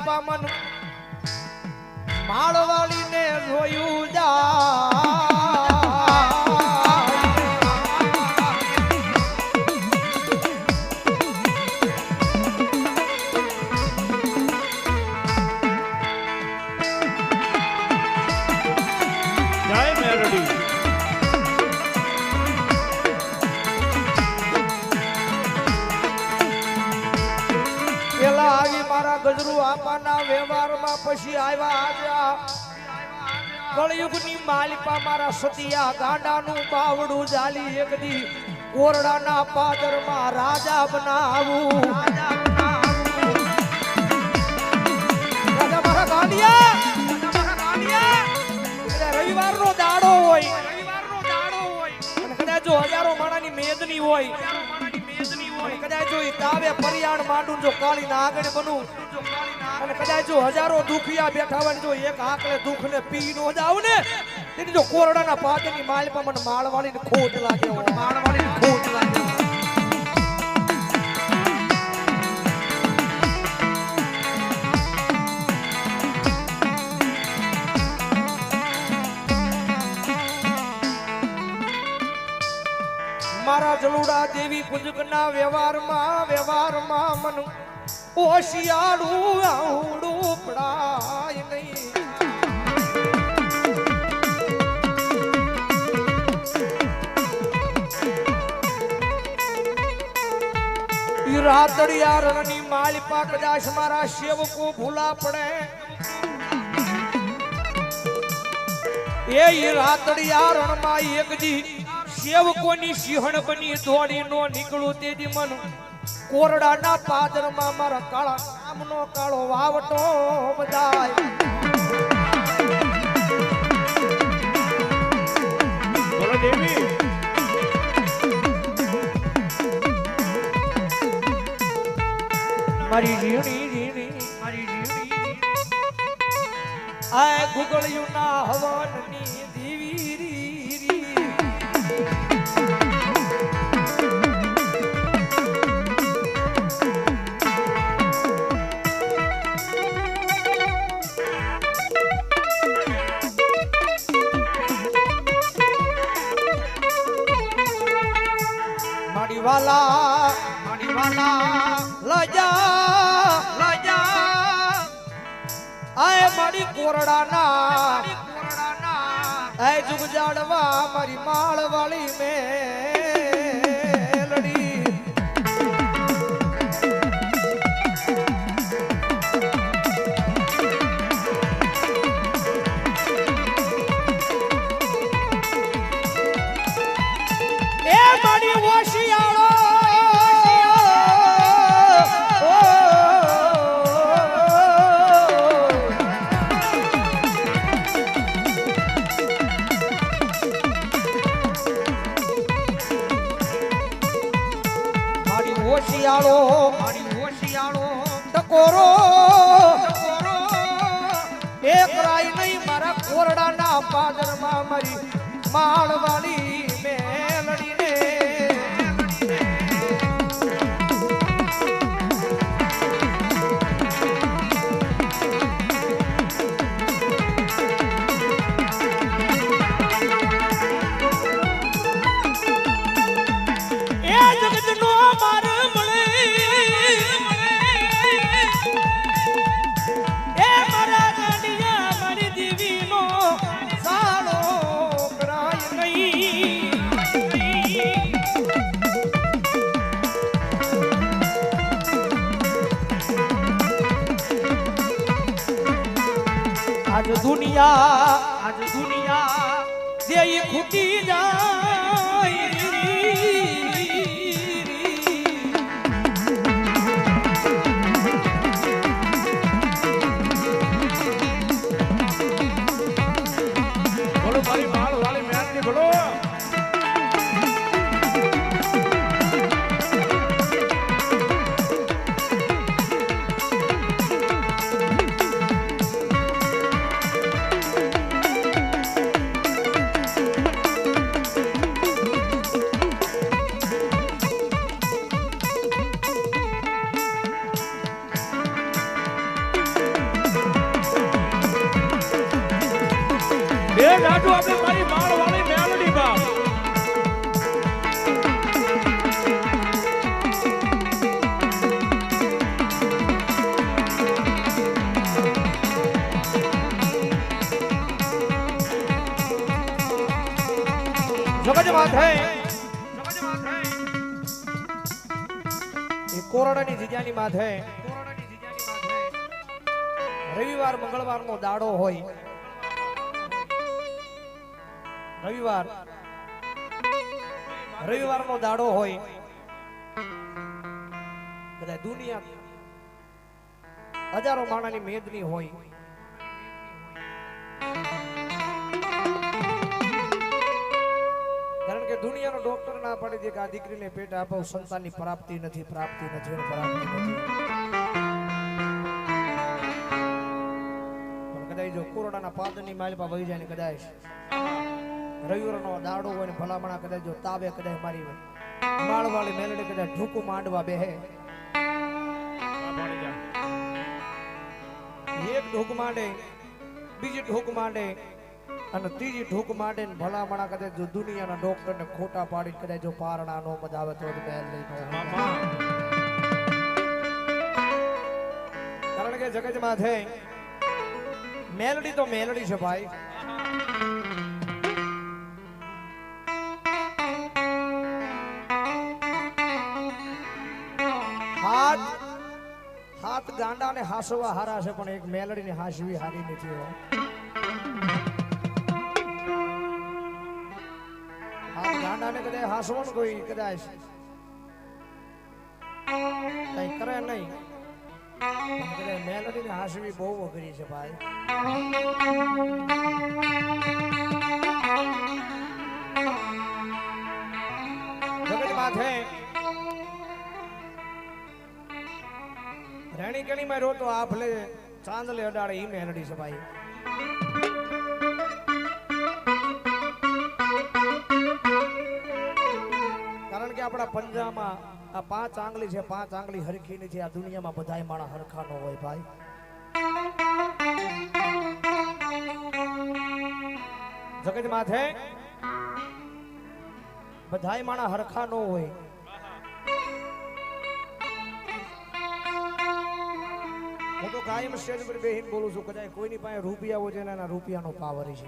માલિપા મન માળવાળીને જોયું જા ગજરું આપાના વ્યવહારમાં પછી આવ્યા કળયુગની માલિપા મારા સતિયા ગાંડાનું બાવડું જાલી એકદી કોરડાના પાદરમાં રાજા બનાવું રાજા મારા ગાંડિયા રવિવારનો દાડો હોય અને કદાચ જો હજારો માણાની મેદની હોય કદાચ જો તાવે પરિયાણ માંડું જો કાળી ના આગળ બનું અને કદાચ જો હજારો દુખિયા બેઠા હોય જો એક આંકલે દુખ ને પી નો જાવ ને તેની જો કોરડાના પાદની માલપા મને માળવાળીને ખોટ લાગે માળવાળીને ખોટ લાગે મારા જલુડા દેવી કુંજકના વ્યવહારમાં મન ઓશિયાળું આવડું પડાય નહીં રાતડિયા રણની માલિપા કદાચ મારા સેવકો ભૂલા પડે એ રાતડિયા રણમાં એક દી સેવકોની સિંહણ બની દોડી નો નીકળું તેજી મન કોરડાના પાદરમાં મારા કાળા નામનો કાળો વાવટો બજાય બોલો દેવી મારી જીણી આ ગુગળિયું ના હવનની દેવી લજા આય મારી કોરડાના આય જુગ જાડવા મારી માળવાળી મેલડી એ મારી ઓશિયાળો ટકોરો એક રાય નહીં મારા કોરડાના પાદરમાં મારી માળવાળી મેલડીને એ જગતનો માર આજ દુનિયા જે ખૂટી જાય બોલો મારી માળ વાળી મેળની બોલો લાડુ આપણે મારી માળવાળી મેલડી બાપ જગત માથે એ કોરડાની જીજાની માથે રવિવાર મંગળવાર નો દાડો હોય રવિવાર નો દાડો હોય કદાચ દુનિયા હજારો માણાની મેદની હોય કારણ કે દુનિયાનો ડોક્ટર ના પડે છે કે આ દીકરીને પેટ આપો સંતાનની પ્રાપ્તિ નથી પ્રાપ્તિ નથી કદાચ જો કોરોનાના પાદની માલપા વહી જાય ને કદાચ રવિવારનો દાડો હોય ને ભલામણા કદાચ જો તાવે કદાચ મારી માળવાળી મેલડી કદાચ ઢૂકું માંડવા બેહે એક ઢૂક માંડે બીજી ઢૂક માંડે અને ત્રીજી ઢૂક માંડે ને ભલામણા કદાચ જો દુનિયાના ડોક્ટર ને ખોટા પાડી કદાચ જો પારણા નો મજાવે તો મેલ લઈને કારણ કે જગતમાં છે મેલડી તો મેલડી છે ભાઈ હાથ ગાંડા ને હાસવા હારા છે પણ એક મેલડી ને હાસવી હારી નથી હાથ ગાંડા ને કદાચ હાસવાનું કોઈ કદાચ કઈ કરે નહીં મેલડી ને હાસવી બહુ અઘરી છે ભાઈ જગત માથે રેણી કણી માં રોતો આ ભલે ચાંદલે અડાડે ઈ મેલડી છે ભાઈ કારણ કે આપણા પંજામાં આ 5 આંગળી છે 5 આંગળી હરખી નથી આ દુનિયામાં બધાય માણા હરખા નો હોય ભાઈ જગત માથે બધાય માણા હરખા નો હોય હું તો કાયમ સ્ટેજ પર બેહીને બોલું છું કદાચ કોઈની પાસે રૂપિયા હોય છે એના રૂપિયાનો પાવર છે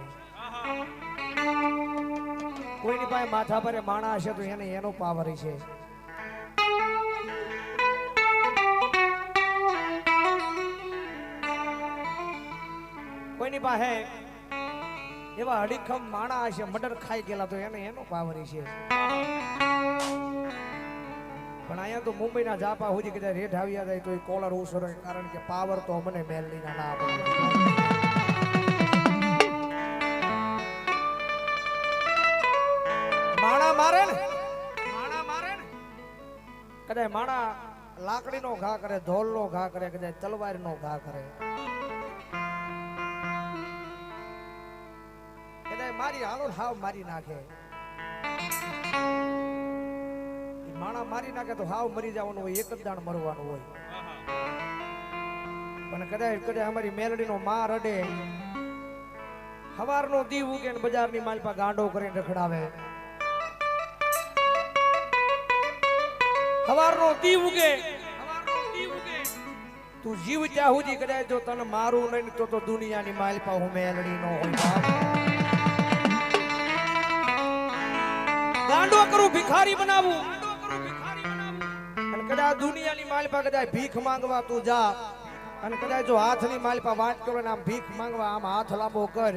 કોઈની પાસે માથા પર માણા હશે તો એને એનો પાવર છે કોઈની પાસે એવા અડીખમ માણા હશે મર્ડર ખાઈ ગયેલા તો એને એનો પાવર છે પણ અહીંયા તો મુંબઈના જાપા સુધી કદાચ રેટ આવ્યા જાય તો એ કોલર ઓછો રહે કારણ કે પાવર તો મને મેલડીના ના આપે માણા મારે ને કદાચ માણા લાકડીનો ઘા કરે ધોલનો ઘા કરે કદાચ તલવારનો ઘા કરે કદાચ મારી હાલો હાવ મારી નાખે માણા મારી નાખે તો હાવ મરી જવાનું હોય એક જ દાણ મરવાનું હોય પણ કદાચ અમારી મેલડીનો માર અડે હવારનો દીવ ઉગે ને બજારની માલપા ગાંડો કરીને રખડાવે હવારનો દીવ ઉગે તું જીવ ત્યાં સુધી કદાચ જો તને મારું નહીં તો દુનિયાની માલપા હું મેલડી નો હોય ગાંડો કરું ભિખારી બનાવું કદાચ દુનિયાની માલપા કદાચ ભીખ માંગવા તું જા અને કદાચ જો હાથની માલપા વાત કરો ને આમ ભીખ માંગવા આમ હાથ લાંબો કર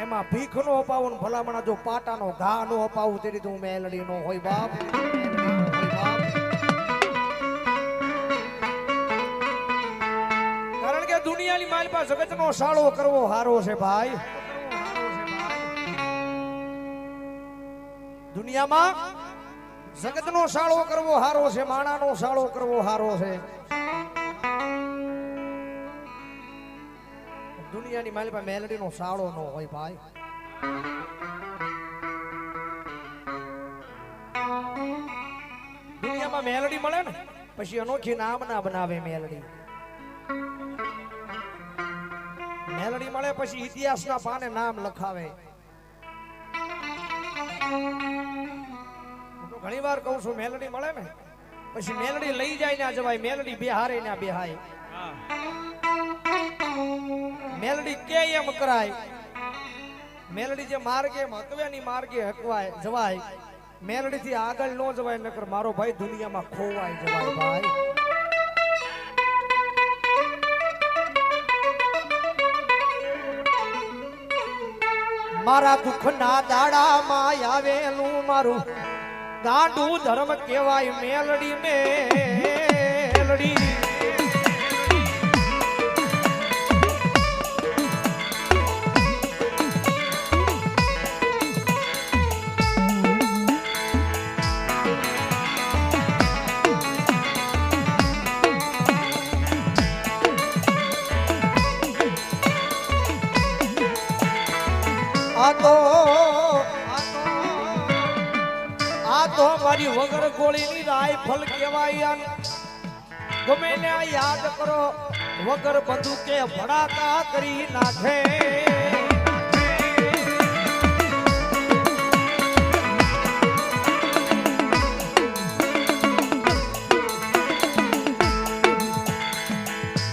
એમાં ભીખ નો અપાવું ને ભલામણા જો પાટાનો ઘા નો અપાવું તેરી તું મેલડી નો હોય બાપ કારણ કે દુનિયાની માલપા જગત નો સાળો કરવો હારો છે ભાઈ દુનિયામાં જગતનો સાળો કરવો હારો છે માણાનો સાળો કરવો હારો છે દુનિયાની માલપા મેલડીનો સાળો નો હોય ભાઈ દુનિયામાં મેલડી મળે ને પછી અનોખી નામ ના બનાવે મેલડી મળે પછી ઇતિહાસના પાને નામ લખાવે હું ઘણી વાર કહું છું મેલડી મળે ને પછી મેલડી લઈ જાય ના જવાય, મેલડી બેહારે ના બેહાય, હા મેલડી કે એમ કરાય, મેલડી જે માર્ગે હકવે ની માર્ગે હકવાય જવાય, મેલડી થી આગળ નો જવાય, નકર મારો ભાઈ દુનિયામાં ખોવાય જવાય ભાઈ. મારા દુઃખના દાડામાં આવેલું મારું ગાંડું ધર્મ કહેવાય મેલડી મેલડી. આ તો મારી વગર ગોળીની રાયફલ કહેવાય. ગમે ને યાદ કરો વગર બંદૂકે ભડાકા કરી નાખે.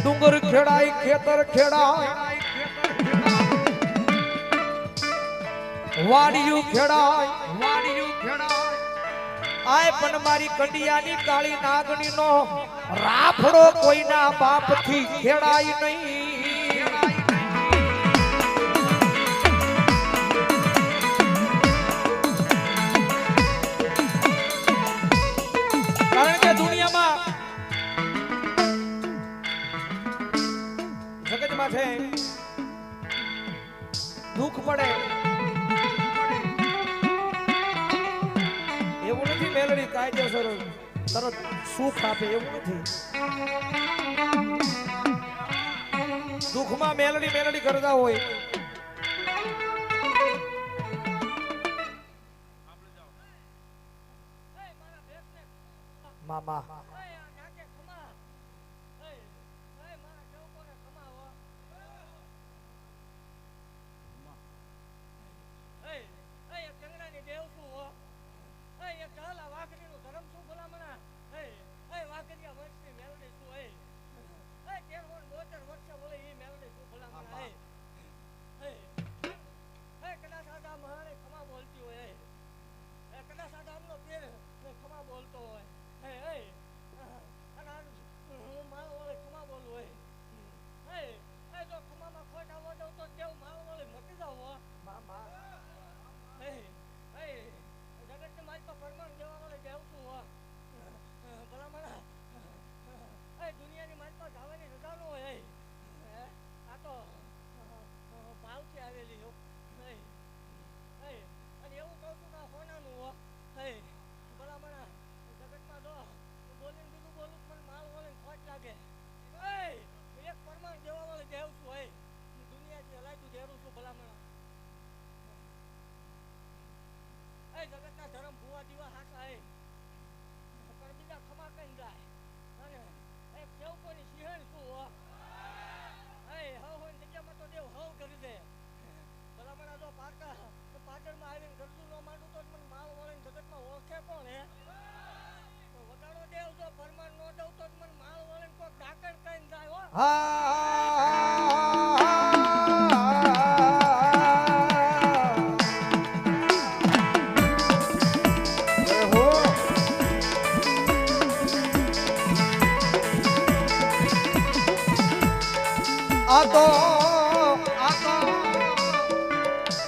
ડુંગર ખેડાય ખેતર ખેડાય વાડિયું ખેડાય આય પણ મારી કંડિયાની કાળી નાગણી નો રાફડો કોઈના બાપ થી ખેડાય નહીં. કારણ કે દુનિયામાં જગતમાં છે દુઃખ પડે એવું નથી મેલડી કાયદેસર તરત સુખ આપે એવું નથી. દુઃખમાં મેલડી મેલડી કરતા હોય. મામા જગતના ધર્મ ભુવા દીવા હાકા પણ બીજા ખમા કઈ જાય અને એક કેવું કોની સિંહણ શું હો હવ હોય જગ્યામાં તો દેવ હવ કરી દે. ભલામણા જો પાટણમાં આવીને ગરજુ નો માંડું તો મને માલ વળીને જગતમાં ઓળખે કોણ હે? વગાડો દેવ જો ફરમાન નો દઉં તો મને માલ વળીને કોક ડાકણ કઈ જાય હો.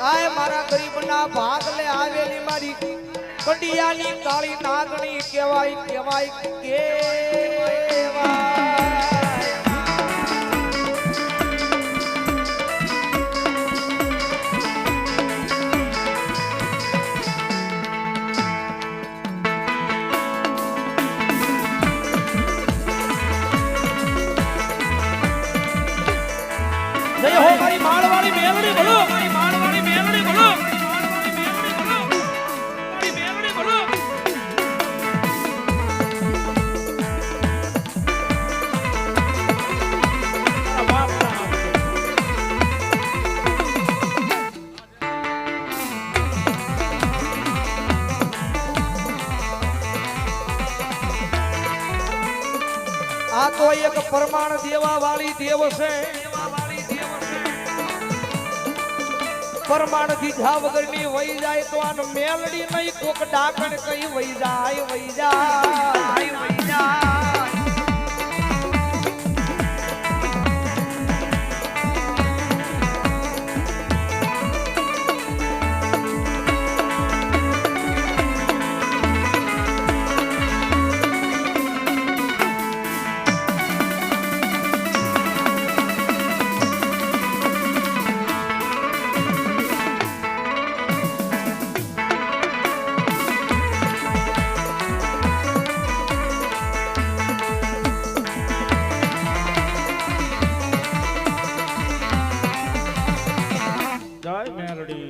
આય મારા ગરીબના ભાગલે આવેલી મારી કંડિયાની કાળી નાગણી કહેવાય કહેવાય કહેવાય. જય હો મારી માળવાળી મેલડી બોલો, મારી માળવાળી મેલડી બોલો, મારી મેલડી બોલો. પરમાણ દેવા વાળી દેવ છે પરમાણ દીધા વગરની વહી જાય તો આનો મેલડી નહીં કોક ડાકણ કઈ વહી જાય વહી જાય જય મેલડી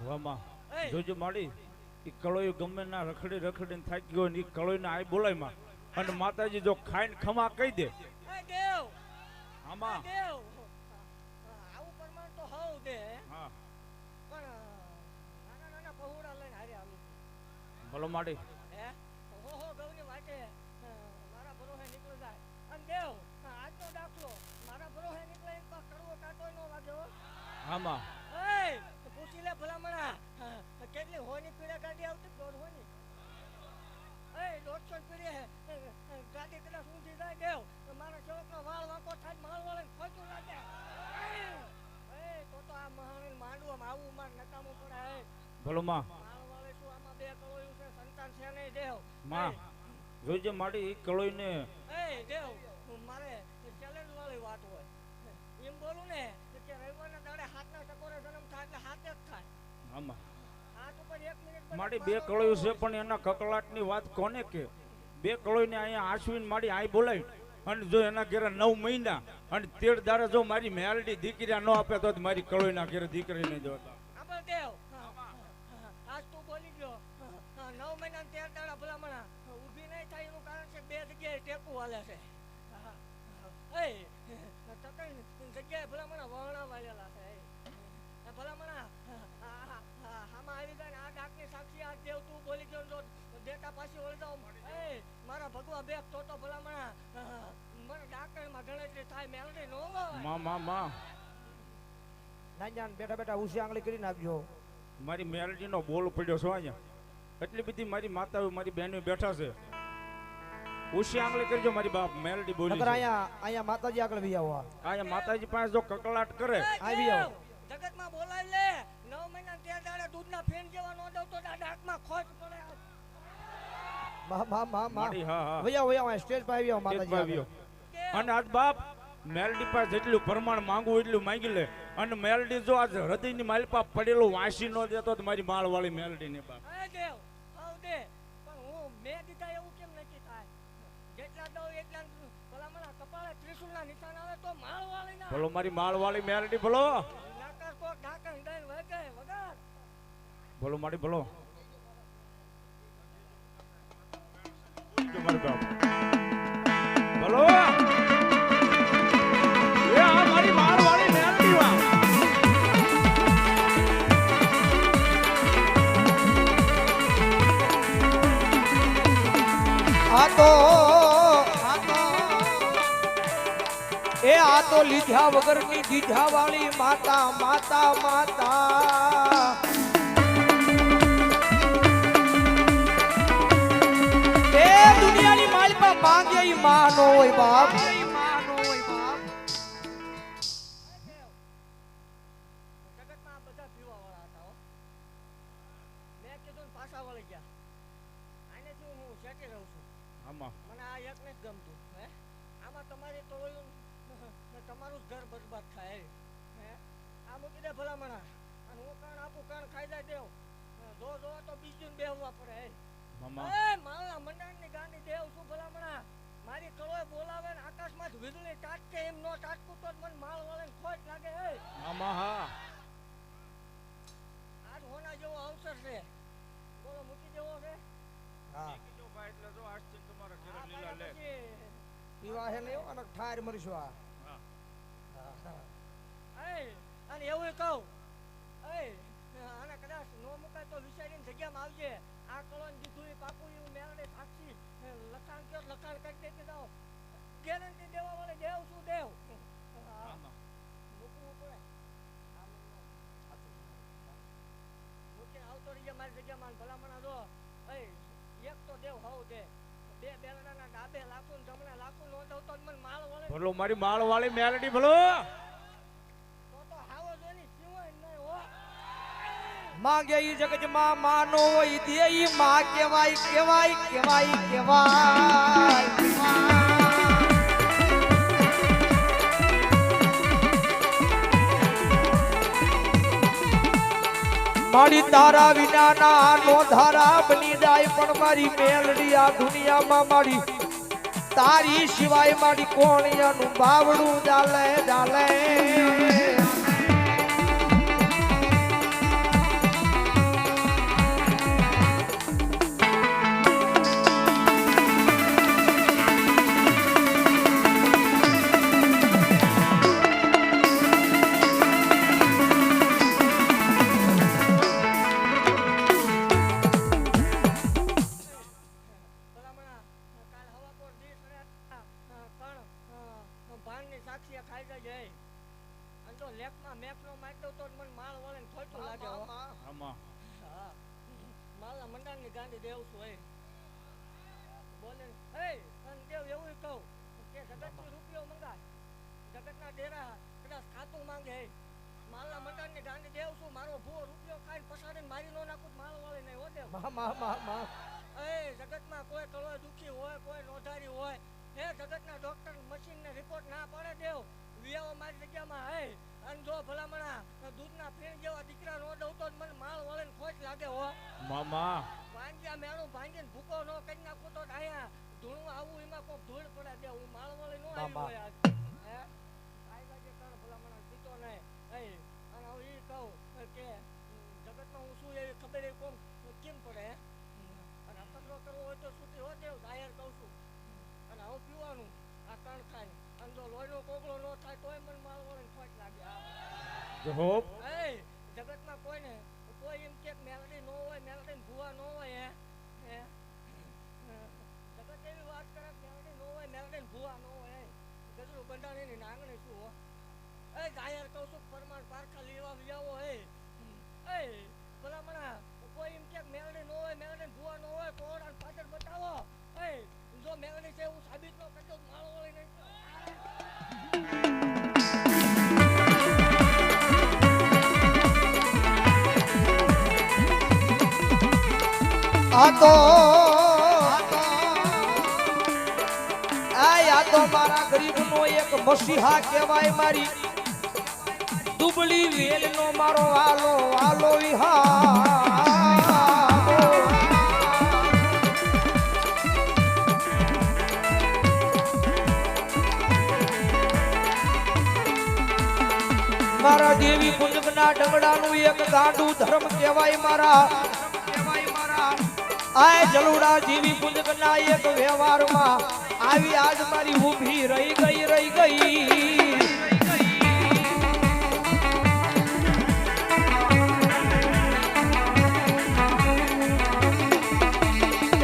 વામા જોજો માડી ઈ કળોય ગમે ના રખડી રખડીને થાકી ગયો ને ઈ કળોયને આય બોલાય માં અને માતાજી જો ખાઈને ખમા કહી દે દેવ આમાં દેવ આવું પરમાણ તો હોવ દે હા પણ નાના નાના પહોળા લઈને હારે આવું ભલો માડી હે હો ગૌની વાટે મારા ભરોહે નીકળી જાય અને દેવ આજનો દાખલો મારા ભરોહે નીકળે એક પા કડવો કાંટો નો વાગ્યો આમાં એ પૂછી લે ભલામણા કેટલી હોની પીડા ગાડી આવતી દોડ હોની એ 150 પીડે ગાડી કદાચ ઊંધી જાય દેવ મારા સેવકનો વાળ વાંકો થાય માલ વાળે ફોટું લાગે એ તો આ મહાન માંડવામાં આવું માર નકામું પડે એ ભલો માં માલ વાળે શું આમાં બે કળોયું છે સંતાન છે નહીં દેવ માં જોજો માડી ઈ કળોયને એ દેવ મારે ચેલેન્જ વાળી વાત હોય એમ બોલું ને કે રવિવારના દાડે હાથના ટકોરે જન્મ થાય એટલે હાથે જ થાય આમાં હાથ ઉપર 1 મિનિટ માડી બે કળોયું છે પણ એના કકળાટની વાત કોને કે બે કળોયને અહીંયા આશ્વિન માડી આય બોલાવી અને જો એના ઘરે 9 મહિના અને 13 દાડે જો મારી મેલડી દીકરી ન આપે તો મારી કળોયના ઘરે દીકરીને જો આપણ દેવ આજ તું બોલી ગયો 9 મહિના 13 દાડા ભલામણા ઊભી નહીં થાય એનું કારણ છે બે જગ્યાએ ટેકુ હાલે છે એ તકન જગ્યાએ ભલામણા વહણા વાળેલા છે એ ભલામણા આમાં આવી જાય આ ડાકની સાક્ષી આ દેવ તું બોલી ગયો જો દેતા પાછી વળી જાવ એ મારા ભગવા બે તો ભલામણા મને ડાકરમાં ગણતરી થાય મેલડી નો માં ના જાન બેઠા બેઠા ઉસી આંગળી કરી નાખજો મારી મેલડીનો બોલ પડ્યો છો અહીંયા એટલી બધી મારી માતાઓ મારી બહેનો બેઠા છે ઉસી આંગળી કરજો મારી બાપ મેલડી બોલી નકર અહીંયા માતાજી આગળ વી આવો અહીંયા માતાજી પાસે જો કકળાટ કરે આવી આવો જગતમાં બોલાવી લે 9 મહિના 13 દાડે દૂધના ફેન જેવા નો દઉં તો ડાકમાં ખોટ પડે માં માડી હા હા વયા સ્ટેજ પર આવી આવો માતાજી આવ્યો અને આજ બાપ મેલડી પાસે જેટલું પ્રમાણ માંગવું એટલું માંગી લે અને મેલડી જો આજ હૃદયની માલપા પડેલું વાંસી નો દેતો તો મારી માળ વાળી મેલડી ને બાપ એ દેવ આવ દે પણ હું મે દીધા એવું કેમ નક્કી થાય જેટલા દઉં એટલા ભલામણા કપાળે ત્રિશુલના નિશાન આવે તો માળ વાળી ના ભલો મારી માળ વાળી મેલડી ભલો નાકર કોક ઢાકણ દઈને વગે વગર ભલો મારી ભલો મારી બાપ ભલો એ આ મારી માળ વાળી મેલડી વા આ તો લીધા વગરની દીધા વાળી માતા માતા માતા માંગે ઈ માં નો હોય બાપ. જગતમાં આ બધા પીવાવાળા હતા હો. મેં કીધું ને પાછા વળી ગયા. આનેથી હું શેઠી રહું છું. આમાં મને આ એક નથી ગમતું. હે આમાં તમારી તો ઓલું ને તમારું જ ઘર બરબાદ થાય. હે આ મૂકી દે ભલામણા. અને હું કાણ આપું કાણ ખાઈ જાય દેવ. જો તો બીજું બેહવા પડે. મામા એ મારા મંડાણની ગાંડી દેવ શું ભલામણા. મારી કળોય બોલાવે ને આકાશમાં જ વીજળી તાટકે એમ નો તાટકું તો જ મને માળ વાળાને ખોટ લાગે. હે મામા હા આજ હોના જેવો અવસર છે. બોલો મૂકી દેવો છે. હા કીધું ભાઈ એટલે જો આજથી તમારા ઘરે આ લીલા લે પછી પીવા હે ને અને ઠાર મરીશું આ. હા એ અને એવું કહું એ આને કદાચ નો મુકાય તો વિચારીને જગ્યામાં આવજે. આ કળોન દીધું એ પાકું એવું મેળે સાક્ષી લખાણ કયો લખાણ કરી દેતી જાઓ. ગેરંટી દેવા વાળે દેવ શું દેવ. મામા મૂકવું પડે. મૂકીને આવતો રહીએ મારી જગ્યામાં ભલામણા જો. એ એક તો દેવ હોવ દે. બે બેલડાના ડાબે લાખું ને જમણે લાખું નો દઉં તો મને માળ વળે. ભલો મારી માળ વાળી મેલડી ભલો તો હાવો જોઈની સિવાય નહીં હો. માંગે ઈ જગતમાં માં નો હોય દે ઈ માં કેવાય કેવાય કેવાય કેવાય. મારી તારા વિનાના નો ધારા બની જાય પણ મારી મેલડી આ દુનિયામાં મારી તારી સિવાય મારી કોણિયાનું બાવડું ચાલે ચાલે. ભલામણા કાલ હવા પર દીસ રે કણ ભાનની સાક્ષી ખાઈ જાય. અને જો લેખમાં મેપનો મારી દઉં તો જ મને માળ વળે ને ખોટું લાગે હો. આમાં હા મારા મંડાણની ગાંડી દેવ છું. એ બોલે એ અને દેવ એવું કહું કે જગતની રૂપિયો મંગાય. જગતના ડેરા કદાચ ખાતું માંગે. મારા મંડાણની ગાંડી દેવ છું. મારો ભૂવો રૂપિયો ખાઈને પસાડીને મારી નો નાખું માળ વળે નહીં હો દેવ. માં એ જગતમાં કોઈ કળો દુખી હોય કોઈ નોંધારી હોય એ જગતના ડોક્ટર મશીન ને રિપોર્ટ ના પાડે દેવ વિયાઓ મારી જગ્યામાં હે. અને જો ભલામણા દૂધના ફેણ જેવા દીકરા નો દઉં તો જ મને માળ વળે ને ખોટ લાગે હો. મામા ભાંગ્યા મેળું ભાંગીને ભૂકો નો કરી નાખું તો આયા ધૂણું આવું એમાં કોક ધૂળ પડે દે. હું માળ વળે નો આવી હોય આજ. હે કાઈ લાગે કણ ભલામણા પીતો નહીં. એ અને હું ઈ કહું કે જગતમાં હું શું એવી ખબર એ કોમ કેમ પડે. અને અપંદરો કરવો હોય તો છૂટી હો દેવ જાહેર કહું છું. અને હું પીવાનું આ કણ ખાય અને જો લોહીનો કોગળો ન થાય તોય મને માળ વળે ખોટ લાગે. જોબ એ જગતમાં કોઈને કોઈ એમ કે મેલડી નો હોય મેલડી ને ભૂવા નો હોય. હે જગત એવી વાત કરે મેલડી નો હોય મેલડી ને ભૂવા નો હોય. ગજરું બંધાણીની નાંગણી શું હો. એ જાહેર કહું છું પરમાણ પારખા લેવા આવો. એ ભલામણા કોઈ એમ કે મેલડી નો હોય મેલડી ને ભૂવા નો હોય કોણ અને પાછળ બતાવો. એ જો મેલડી છે એવું સાબિત ન કરજો માળો વળી નહીં. આ તો મારા ગરીબનો એક મસીહા કહેવાય. મારી દુબળી વેલનો મારો આલો આલો મારા દેવી કુંજના ડંગડાનું એક ગાંડું ધર્મ કહેવાય. મારા આ જલુડા જીવી કુંજના એક વ્યવહારમાં આવી આજ મારી ઊભી રહી ગઈ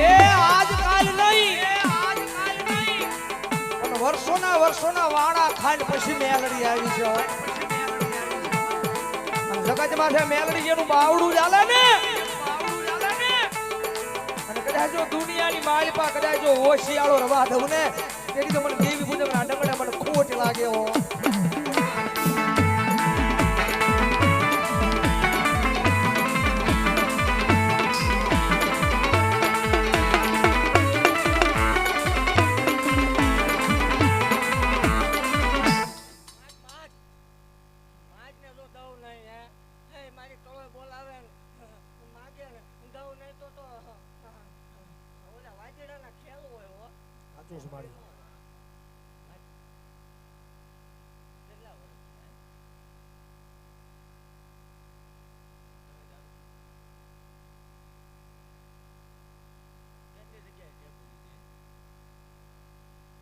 એ આજ કાલ નહીં પણ વર્ષોના વાણા ખાંડ પછી મેલડી આવી છે. જગતમાં છે મેલડી જેનું બાવડું ચાલે ને કદાચ જો દુનિયાની માલિપા કદાચ જો હોશિયાળો રવા દઉં ને તેથી તો મને દેવી પૂજકના ડંગડે મને ખોટ લાગે હો. માજને જો દઉં નહીં હે હે મારી કળોય બોલાવે ને માગે ને દઉં નહીં તો ઓલા વાજેડાના ખેલ હોય હો. સાચું છે મારી. કેટલા વર્ષ કેટલી જગ્યાએ ટેપ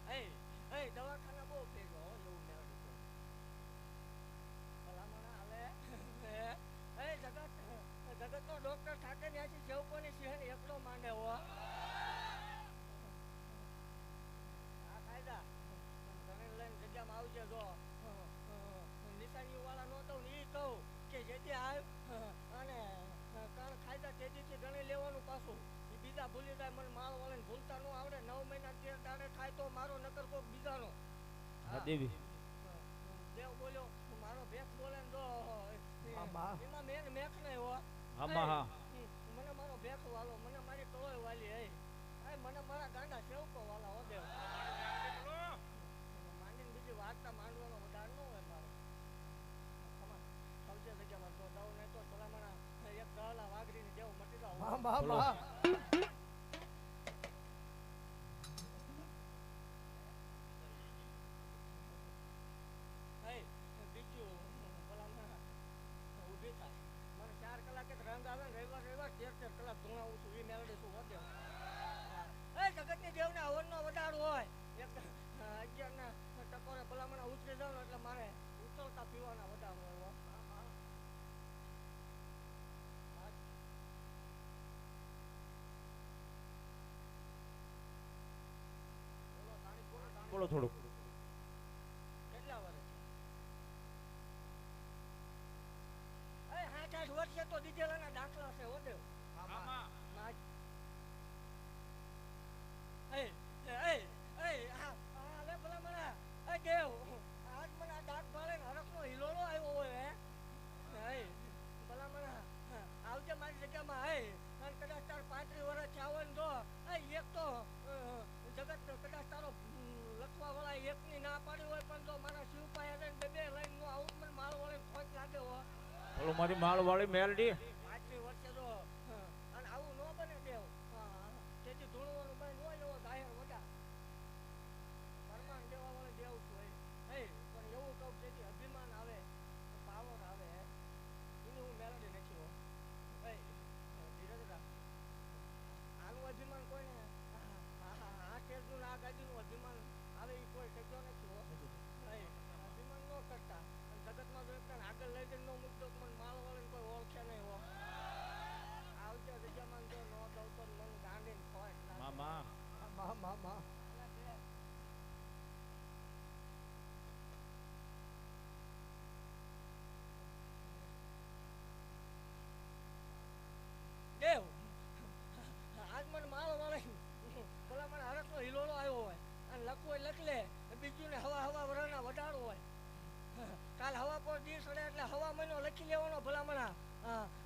લીધી એ દવાખાના બહુ ફેર્યો હો એવું મેળવી તો ભલામણ હાલે એ જગતનો ડોક્ટર ઠાકર ન્યાથી જેવકોની સિંહને એકલો માંડે હો. આ કાયદા તને લઈને જગ્યામાં આવજે જો નિશાની વાળા નો દઉં ને એ કહું કે જેથી આવ અને કણ ખાયદા તેજીથી ગણી લેવાનું પાછું એ બીજા ભૂલી જાય મને માળ વાળીને ભૂલતા ન આવડે 9 મહિના 13 દાડે થાય તો મારો નકર કોક બીજાનો હા દેવી દેવ બોલ્યો મારો ભેખ બોલે ને જો આમાં એમાં મેન મેખ નહીં હો. આમાં હા મને મારો ભેખ વાલો મને મારી કળોય વાલી હે મને મારા ગાંડા સેવકો વાલા હો દેવ માંડીને બીજી વાર્તા માંડવાનો વધાર ન હોય મારો સૌથી જગ્યામાં તો દઉં નહીં તો ભલામણા એક દહલા વાઘરીની દેવ મટી જાવ. મા બીજું ભલામણા ઊભી થાય મને 4 કલાકે રંગ આવે ને રવિવાર 13 કલાક ધૂણાવું છું એ મેળવી છું વધે. જગતની દેવને હવનનો વધારો હોય એક 11 ના ટકોરે ભલામણા ઉતરી જાવ એટલે મારે ઉતરતા પીવાના વધારો હોય. બોલો થોડુંક કેટલા વર્ષ 7-8 વર્ષે તો દીધેલાના દાખલા છે હો દેવ. લે ભલામણા દેવ આજ મને આ દાંત ભાળે ને હરખનો હિલોળો આવ્યો હોય હે ભલામણા આવજે મારી જગ્યામાં અને કદાચ તાર 35 વર્ષ થયા હોય ને જો એક તો જગત કદાચ તારો લખવા વાળા એકની ના પાડી હોય પણ જો મારા શિવ પાસે બે લાઈન નો આવું મને માળ વાળે ખોટ લાગે હો. બોલો મારી માળ વાળી મેલડી 35 વર્ષે જો અને આવું ન બને દેવ તેથી ધૂણવાનું બંધ હોય એવો જાહેર વડા પરમાન દેવા વાળે દેવ છું પણ એવું કહું જેથી અભિમાન આવે પાવર આવે એની હું મેળવી નથી હો. ધીરજ રાખ આનું અભિમાન કોઈને આ તેજનું આ ગાડીનું અભિમાન આવે એ કોઈ શક્યો નથી હો. અભિમાન ન કરતા અને જગતમાં જો એકદમ આગળ લઈ જઈને ન મૂકતો મને માળ વાળીને કોઈ ઓળખે નહીં હો. આવજે જગ્યામાં જો ન દઉં તો મન ગાંડીને ખોટ લાગે. મામા મા દેવ આજ મને માળો વાળે ભલા મને હરખનો હિલોળો આવ્યો હોય અને લખવું હોય લખ લે બીજું ને હવા વરાના વડાડો હોય. કાલ હવા પર દિવસ સડે એટલે હવા મહિનો લખી લેવાનો ભલામણા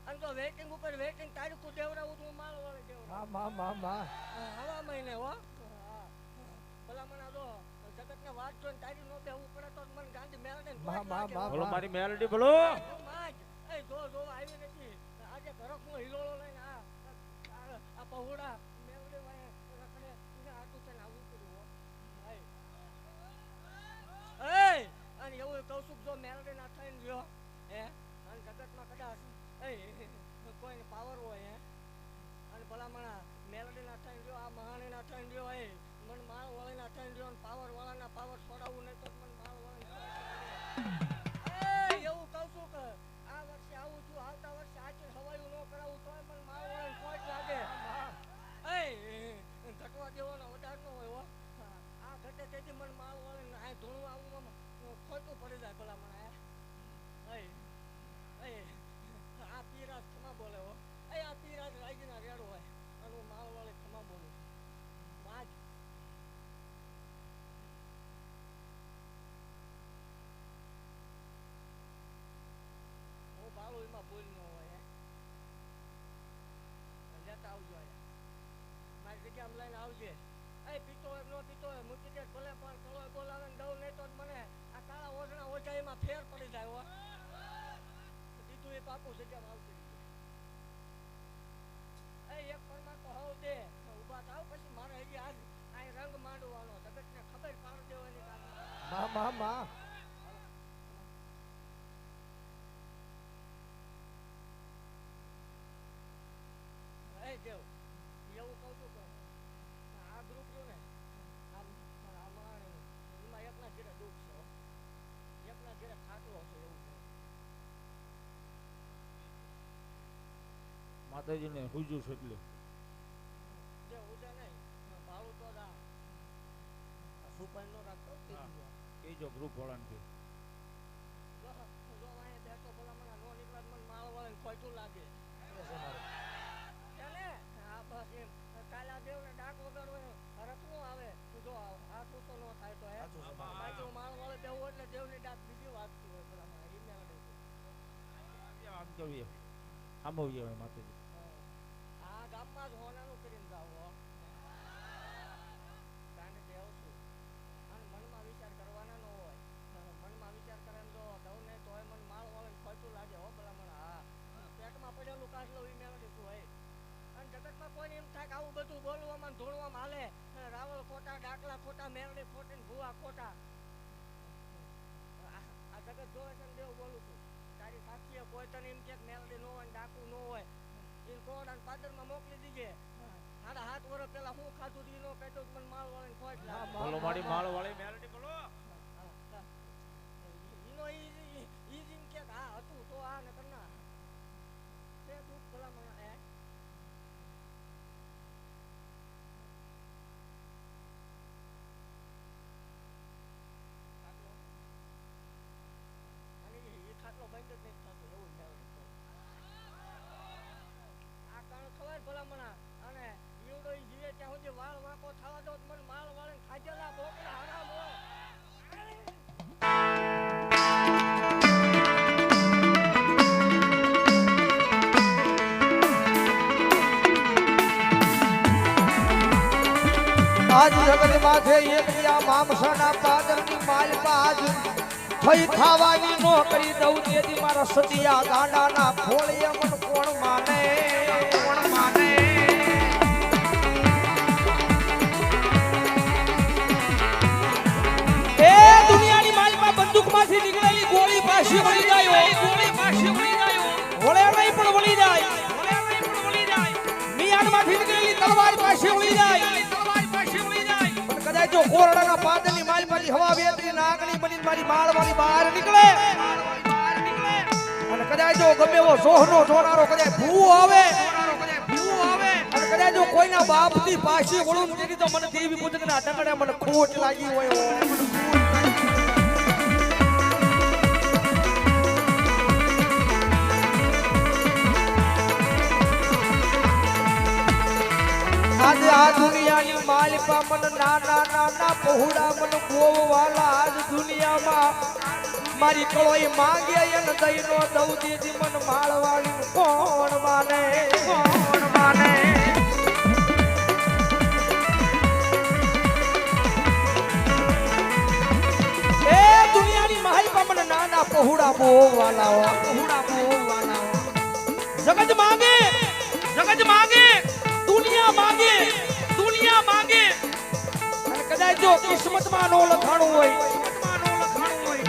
અને તો વેટિંગ ઉપર વેટિંગ તારીખું દેવડાવું તો હું માળો વાળે દેવડાવું હવા મહિને હો. ભલામણા જો જગતને વાત જોઈને તારી નો બેહવું પડે તો મને ગાંધી મેળવે બોલો મારી મેલડી બોલો જો આવી નથી આજે ઘરકનો હિલોળો લઈને આ પહોળા મેળવે રખડે એને આટું થઈને આવવું પડ્યું અને એવું કહું છું જો મેળવે ના થઈને રહ્યો અને જગતમાં કદાચ કોઈને પાવર હોય અને ભલામણા મેલડી ના થઈને રહ્યો આ મહાણી ના થઈને રહ્યો મને માળ વાળી ના થઈને રહ્યો પાવર વાળાના પાવર છોડાવવું નહીં તો મને માળ વાળી એવું કહું છું કે આ વર્ષે આવું છું આવતા વર્ષે આચી હવાયું ન કરાવું તો મને માળ વાળી ખોટ લાગે ઘટવા દેવાનો વધાર ન હોય હો. આ ઘટે તેથી મને માળ વાળી આ ધૂણું આવું ખોટું પડી જાય ભલામણા આ પીરાજ ખમા બોલે હો આ પીરાજ રાજીના રેડ હોય અને હું માળ વાળી ખમા બોલે તોય મૂકી દે ભલે પણ કળોય બોલાવે ને દઉં નહીં તો જ મને આ કાળા ઓઢણા ઓછાઈમાં ફેર પડી જાય હો દીધું એ પાકું જગ્યામાં આવતી એક પરમાર તો હોવ દે ઊભા થાવ પછી મારે હજી આજ અહીં રંગ માંડવાનો જગતને ખબર પાડ દેવાની માં માં માં એ દેવ એવું કહું છું કે આ ગ્રુપ રહ્યું ને આ માણસ એમાં એકના ઘેરે દુઃખ છે એકના ઘેરે ખાટલો છે એવું છે માતાજીને હુજુ છે એટલે જે ઉજે નહીં ભાડું તો દા સુપાઈ નો રાખતો કેજો ગ્રુપ વાળાને કે જો અહીંયા બેઠો ભલા મને નો નીકળે મને માળ વાળે ખોટું લાગે એને હા બસ એમ કાલા દેવ ને ડાક વગર હોય રત્નો આવે જો આ તો નો થાય તો હે બાજુ માળ વાળે દેવ એટલે દેવ ની ડાક બીજી વાગતી હોય ભલા મને ઈ મેળે આમ કરીએ આમ આવીએ હવે માતાજી આ ગામમાં જ હોનાનું કરીને જાવ હો તાને દેવ છું અને મનમાં વિચાર કરવાના ન હોય મનમાં વિચાર કરે જો દઉં નહીં તોય મને માળ વાળે ખોટું લાગે હો ભલા મને હા પેટમાં પડેલું કાઢલો ઈ મેળવી તું હોય અને જગતમાં કોઈ એમ થાય કે આવું બધું બોલવામાં ધોળવામાં હાલે રાવળ ખોટા ડાકલા ખોટા મેરડી ખોટી ને ભૂવા ખોટા આ જગત જોવે છે ને દેવ બોલું છું તારી સાક્ષીએ કોઈ તને એમ કે મેરડી ન હોય ને ડાકુ ન હોય એ કોડાને પાદરમાં મોકલી દીજે સાડા 7 વર્ષ પહેલા હું ખાધું ઈ નો કહેતો મને માળ વાળીને ખોટ લાગે બોલો મારી માળ વાળી મેલડી બોલો ઈનો ઈ જીમ કે હા હતું તો આ ને કરના તે દુઃખ ભલા મને હે અને ઈ ખાટલો બંધ જ નહીં થતો એવું મેળવી આ કારણ ખબર ભલા મને અને ઈવડો ઈ જીવે ત્યાં સુધી વાળ વાંકો થવા દો મને માળ વાળે ખાજેલા બોકડા હરામ હોય આજ જગત માથે એકિયા મામસાના પાદરની માલપા આજ થઈ થાવાની નો કરી દઉં તેથી મારા સતિયા ગાંડાના ખોળીએ મન કોણ માને કોણ માને એ દુનિયાની માલપા બંદૂકમાંથી નીકળેલી ગોળી પાછી વળી જાય ગોળી પાછી વળી જાય વળે નહીં પણ વળી જાય વળે નહીં પણ વળી જાય મિયાનમાંથી નીકળેલી તલવાર પાછી વળી જાય કદાચ જો કોરડાના પાદરની માલપાની હવા વેતરી નાગણી બની મારી માળવાળી બહાર નીકળે અને કદાચ જો ગમે એવો સોહનો જોનારો કદાચ ભૂ આવે અને કદાચ જો કોઈના બાપથી પાછી વળું તેની તો મને દેવી પૂજકના ટંગડે મને ખોટ લાગી હોય આજે આ દુનિયાની માલપા મન નાના નાના પહોળા મન ગોવાલા આજ દુનિયામાં મારી કળોઈ માંગે અને દઈનો દઉં દીધી મન માળવાળી કોણ માને કોણ માને એ દુનિયાની માલપા મન નાના પહોળા ગોવાલા જગત માંગે દુનિયા માંગે અને કદાચ જો કિસ્મતમાં નો લખાણું હોય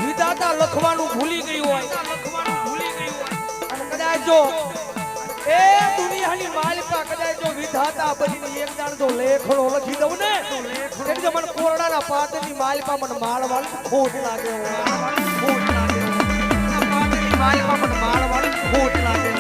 વિધાતા લખવાનું ભૂલી ગયું હોય અને કદાચ જો એ દુનિયાની માલિકા કદાચ જો વિધાતા બનીને એક દાણ જો લેખણો લખી દઉં ને એટલે મને કોરડાના પાદરની માલિકા મને માળવાળી ખોટ લાગે પાદરની માલિકા મને માળવાળી ખોટ લાગે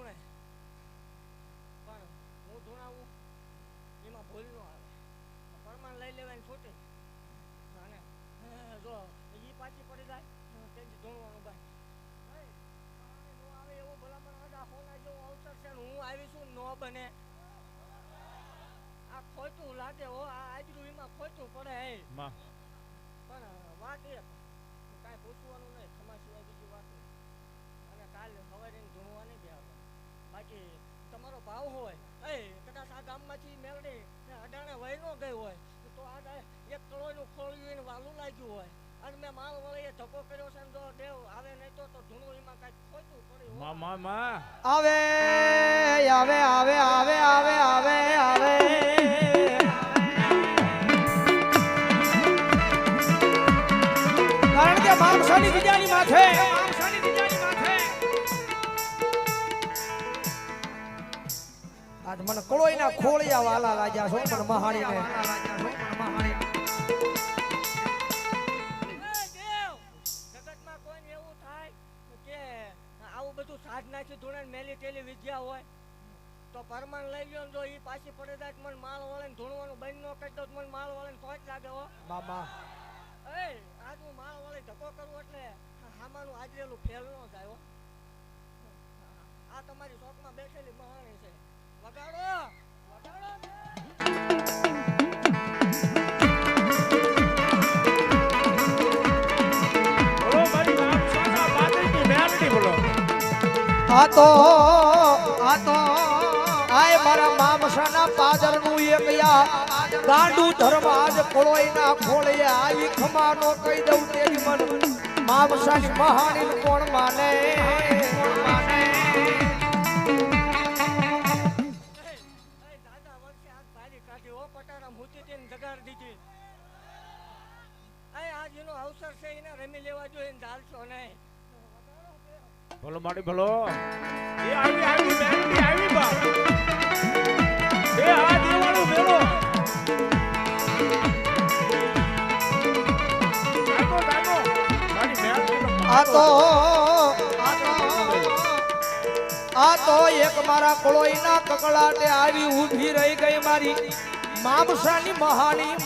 ધૂણે પણ હું ધૂણાવું એમાં ભૂલ ન આવે પરમાન લઈ લેવાની છૂટી અને જો એ પાછી પડી જાય તેથી ધૂણવાનું બાય આવે એવો ભલામણ આડા હોના જેવો અવસર છે હું આવી છું ન બને આ ખોટું લાગે હો આ આજરું એમાં ખોટું પડે હે પણ વાત એ કાંઈ પૂછવાનું નહીં ખમા સિવાય બીજી વાત નહીં અને કાલે સવારે ધૂણવા નહીં ગયા બાકી તમારો ભાવ હોય કદાચ આ ગામમાંથી મેળડી અડાણે વહી ન ગઈ હોય તો આ 1 કરોડનું ખોળ્યું એને વાલું લાગ્યું હોય અને મેં માલ વળીએ ધક્કો કર્યો છે જો દેવ આવે નહીં તો ધૂણું એમાં કાંઈક ખોટું પડ્યું આવે આવે આવે આવે આવે આવે આવે કારણ કે મામસાની બીજાની માથે આજ મને કળોઈના ખોળિયા વાલા લાગ્યા છો પણ મહાણીને સાધનાથી ધૂણે મેલી ટેલી વિદ્યા હોય તો પરમાન લઈ લ્યો જો ઈ પાછી પડે જાય મને માલ વળે ને ધૂણવાનું બંધ ન કરી દો મને માલ વળે તો જ લાગે હો બાબા આજ હું માલ વળે ધક્કો કરું એટલે હામાનું આજરેલું ફેલ ન જાય હો આ તમારી શોખમાં બેઠેલી મહાણી છે વગાડો આય મારા મામસાના પાદરનું એક ગાંડું ધર્મ આજ કોળોઈના ખોળે આવી ખમાનો કહી દઉં તેની મન મામસાની મહાણી કોણ માને દાદા વર્ષે આગ ભારી કાઢી ઓ પટારા મૂતી તેને જગાડ દીધી આજ એનો અવસર છે એને રમી લેવા જોઈએ ડાલશો નહીં ભલો માડી ભલો એ આવી મેલડી આવી બા એ આ દેવાળો મેલો ડાકો મારી મેલ આ તો એક મારા કોળોઈના કકળાટે આવી ઊભી રહી ગઈ મારી મામસાની મહાણી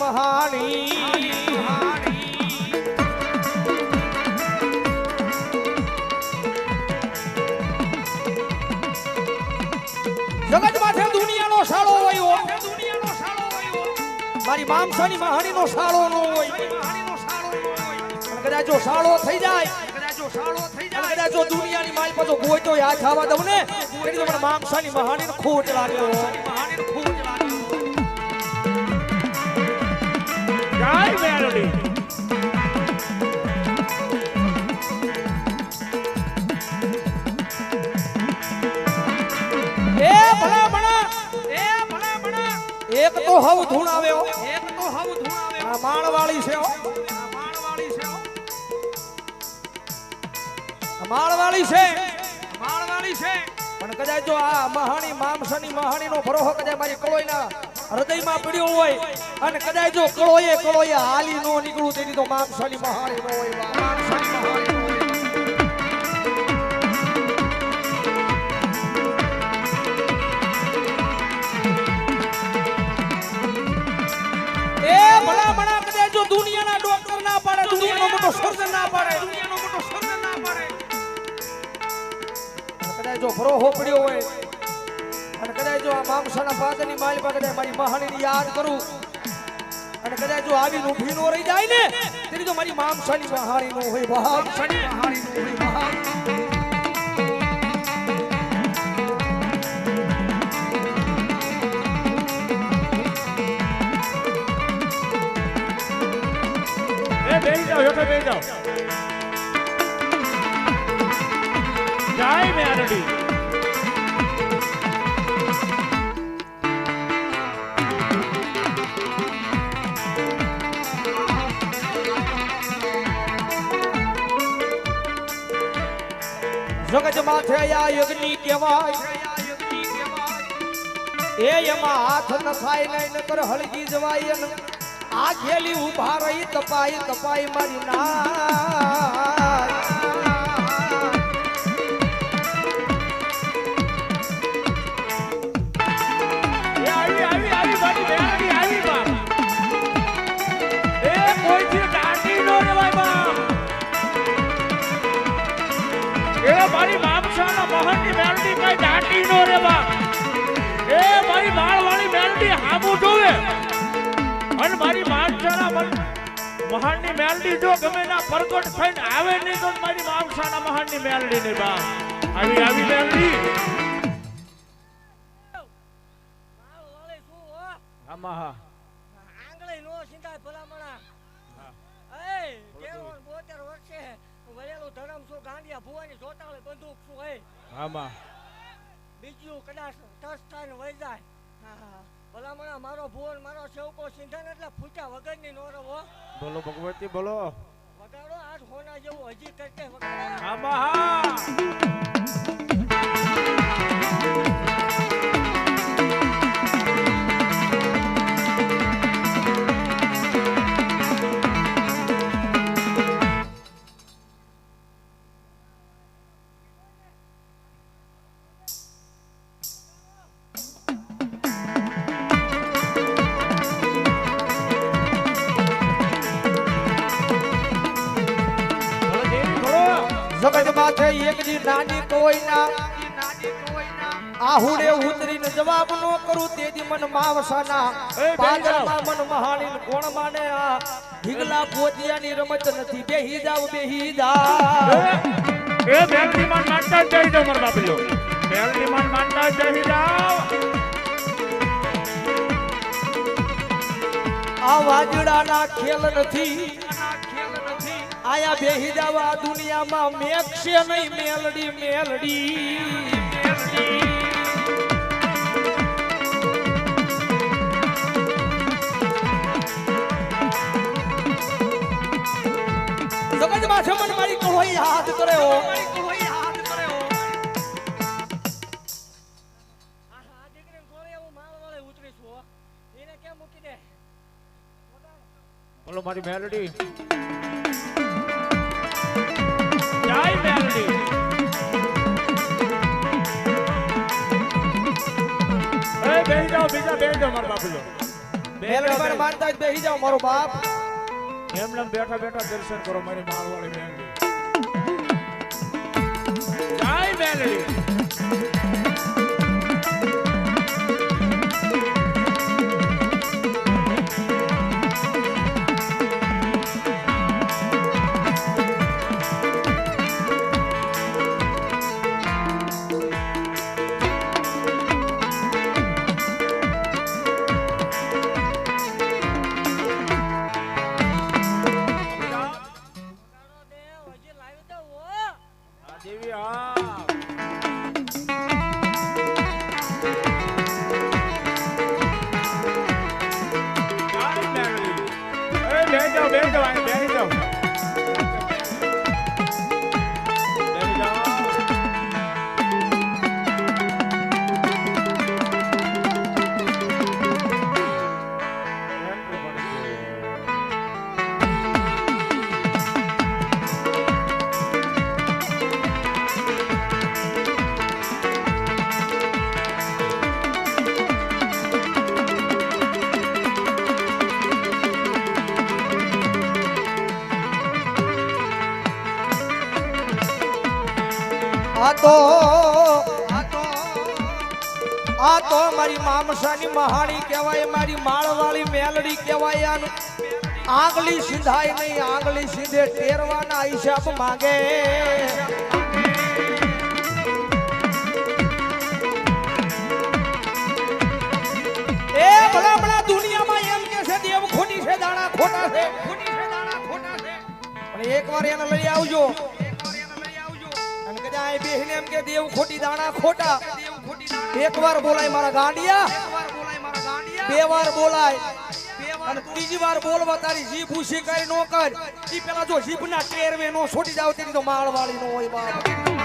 જગત માથે દુનિયાનો સાળો હોય મારી મામસાની મહાણીનો સાળો ન હોય કદાચ જો સાળો થઈ જાય કદાચ જો દુનિયાની માલ પર જો ગોય તો યાદ ખાવા દઉં ને એની તો મને મામસાની મહાણીનો ખોટ લાગ્યો જય મેલડી એક તો હવ ધૂણાવ્યો આ માળવાળી છે પણ કદાચ જો આ મહાણી મામસાની મહાણીનો ભરોહો કદાચ મારી કળોઈના હૃદયમાં પડ્યો હોય અને કદાચ જો કળોએ હાલી નો નીકળું તેની તો મામસાની મહાણી નો હોય દુનિયાના ડોક્ટર ના પાડે દુનિયાનો મોટો સર્જન ના પાડે કદાચ જો ભરોહો પડ્યો હોય અને કદાચ જો આ મામસાના પાદરની માલ પર કદાચ મારી મહાણીને યાદ કરું અને કદાચ જો આવી ઊભી નો રહી જાય ને તેની તો મારી મામસાની મહાણી નો હોય બેસી જાઓ બેસી જાઓ જય મેલડી જગત માથે આ યજ્ઞ કહેવાય એમાં હાથ ન થાય નહીં નકર હળગી જવાય આ ઘેલી ઉભા રહી તપાઈ મારી ના અને મારી માનસાના મહાનની મેલડી જો ગમે ના પ્રગટ થઈને આવે નહીં તો મારી માનસાના મહાનની મેલડી નહીં બા આવી આવી મેલડી મારો વાલે શું હો આમાં હા આંગળે નો સિંધાય ભલામણા એ 72 વર્ષે વળેલું ધરમ શું ગાંડિયા ભુવાની જોતાળે બંદૂક શું હે આમાં બીજું કદાચ ટચ થાય ને વહી જાય ભલામણા મારો ભુવન મારો સેવકો સિંધાને એટલે ફૂટ્યા વગરની નો રહો બોલો ભગવતી બોલો વગાડો આજ હોના જેવું હજી કરકે વગાડો આમાં હા જગત માથે એક જી નાની કોઈના આહુડે ઉતરીને જવાબ નો કરું તેદી મન માવસાના પાગલમાં મન મહાણીન કોણ માને આ ઢીગલા પોતિયાની રમત નથી બેહી જાવ એ મેલડી માન માનતા જઈ જાવ મારા બાપલ્યો મેલડી માન માનતા જઈ જાવ આ વાજડાના ખેલ નથી આયા બેહી જાવ આ દુનિયામાં મેકશે નહીં મેલડી મેલડી જગત માથે મન મારી કળોઈ હાથ કર્યો આ દીકરીને કોળે હું માલ વાળે ઉતરીશું હો એને કેમ મૂકી દે બોલો મારી મેલડી જય મેલડી એ બેહી જાઓ બીજા બેહી જાઓ મારા બાપલ્યો મેલડી પર માનતા જ બેહી જાવ મારો બાપ એમને બેઠા બેઠા દર્શન કરો મારી માલવાળી મેલડી જય મેલડી વગાડો દે હજી લાવી દો હો દેવી હા જય મેલડી એ બેહી જાઓ બેહી જાઓ બેહી જાઓ બેહી જાઓ આ તો મારી મામસાની મહાણી કહેવાય મારી માળવાળી મેલડી કહેવાય આંગળી સિંધાય નહીં આંગળી સીધે ટેરવાના હિસાબ માંગે એ ભલા દુનિયામાં એમ કે છે દેવ ખોટી છે દાણા ખોટા છે પણ એકવાર એને લઈ આવજો અને કદાચ બેહીને એમ કે દેવ ખોટી દાણા ખોટા એકવાર બોલાય મારા ગાંડિયા બે વાર બોલાય અને ત્રીજી વાર બોલવા તારી જીભ ઉછી કરી નો કર ઈ પેલા જો જીભના ટેરવે નો છોડી જાવ તેની તો માળવાળી નો હોય બાપ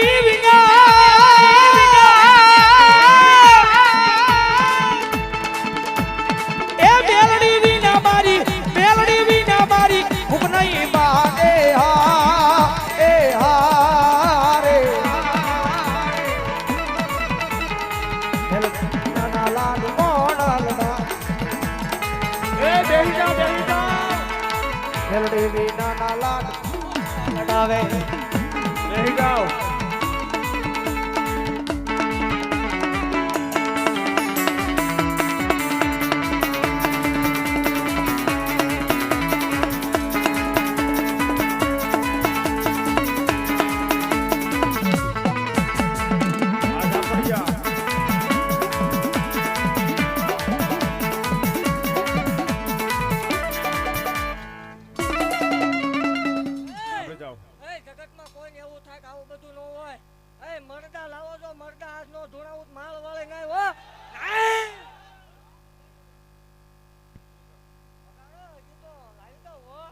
મેલડી વિના એ મેલડી વિના મારી ભૂખ નહીં બાગે હા એ હા રે નાના લાડ મોણલના એ બેહી જા મેલડી વિના ના લાડ લડાવે બેહી જાઓ આજા પડ્યા આપણે જાઓ એ જગતમાં કોઈને એવું થાય કે આવું બધું ન હોય. એ મરદા લાવો છો, મરદા આજ નો ધૂણાવું માલ વાળે નહીં હો. હજી તો લાવી દો હો.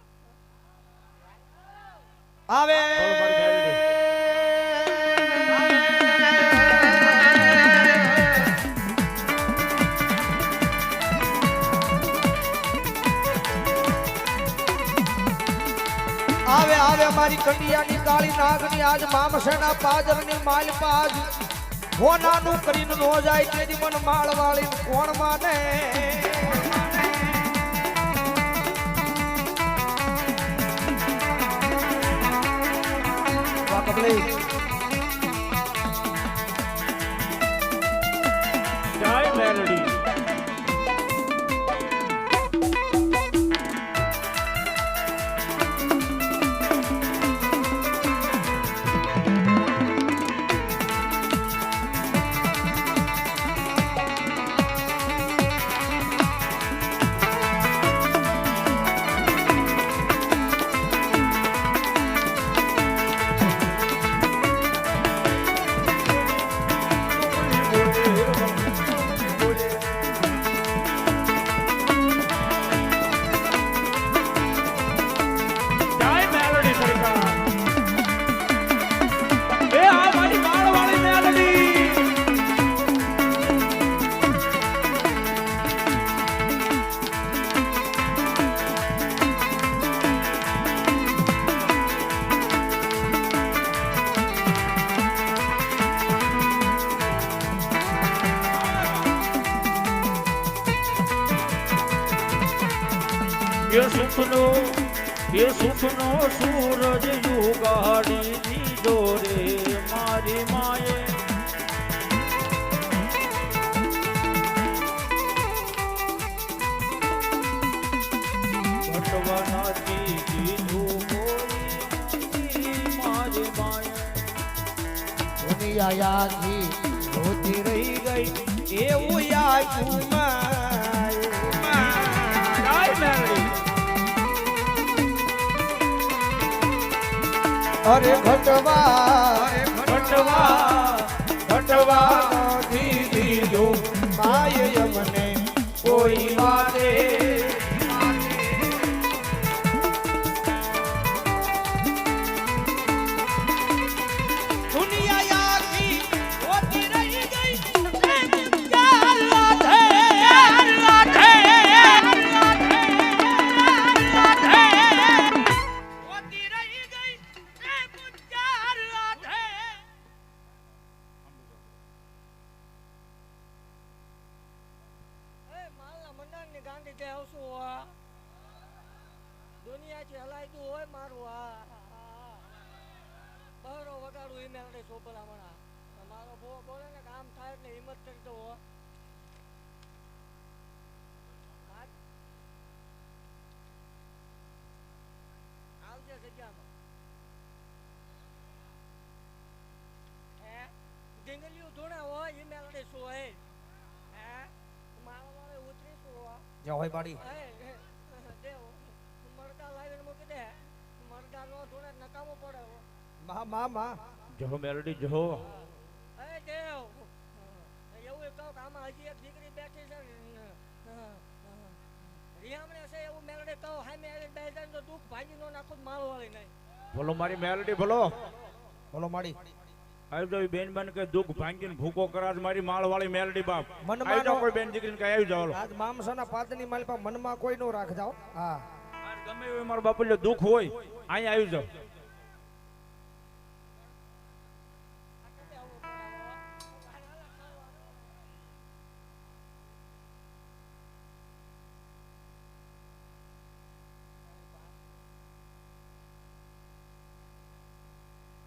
આવે બોલો મારી મેલડી. આવે આવે મારી કંડિયાની કાળી નાગની આજ મામસેના પાદરની માલ પાજ હોનાનું કરીને નો જાય તેની મન માળ વાળી કોણ માને વાહ કબલી જય મેલડી જય મેલડી સરકાર એ આ મારી માળવાળી મેલડી એ સુખનો સૂરજ યુગાડી દીધો રે મારી માએ ભટવાનાથી દીધું કોઈ મારી માએ દુનિયાથી હોતી રહી ગઈ એવું યાદ જય મેલડી અરે ઘટવા ભટવા નથી દીધું માય મને કોઈ વારે દુનિયાથી હોતી રહી ગઈ એ માલના મંડાણની ગાંડી કે આવશું હો. દુનિયાથી હલાયતું હોય મારું બહરો વગાડું ઈ મેલડી સોપલા મણા. મારો ભો બોલે ને કામ થાય એટલે હિંમત કરી દો હો. આવજે જગ્યામાં હે ઢીંગલીયું ધૂણે હોય ઈ મેલડી શું હોય હે મારા વાળે ઉતરીશું હો. જો હોય બાડી દેવ મરદા લાવીને મૂકી દે. મરદા નો ધૂણે નકામું પડે હો. માં જો મેલડી જો એ દેવ એવું કહું કે આમાં હજી એક દીકરી બેઠી છે રિયામણે છે એવું મેલડી કહું હામે આવીને બે જાય તો દુઃખ ભાંગી નો નાખું મારો વાળી નહીં. બોલો મારી મેલડી બોલો બોલો માડી આવી જાવ બેન બન કે દુઃખ ભાંગીને ભૂકો કરાજ મારી માળવાળી મેલડી બાપ મનમાં આવી જાવ નો- કોઈ બેન દીકરીને કઈ આવી જાવ આજ મામસાના પાદની માલ પર મનમાં કોઈ નો રાખજાઓ. હા ગમે એવું મારા બાપુ દુઃખ હોય અહીંયા આવી જાવ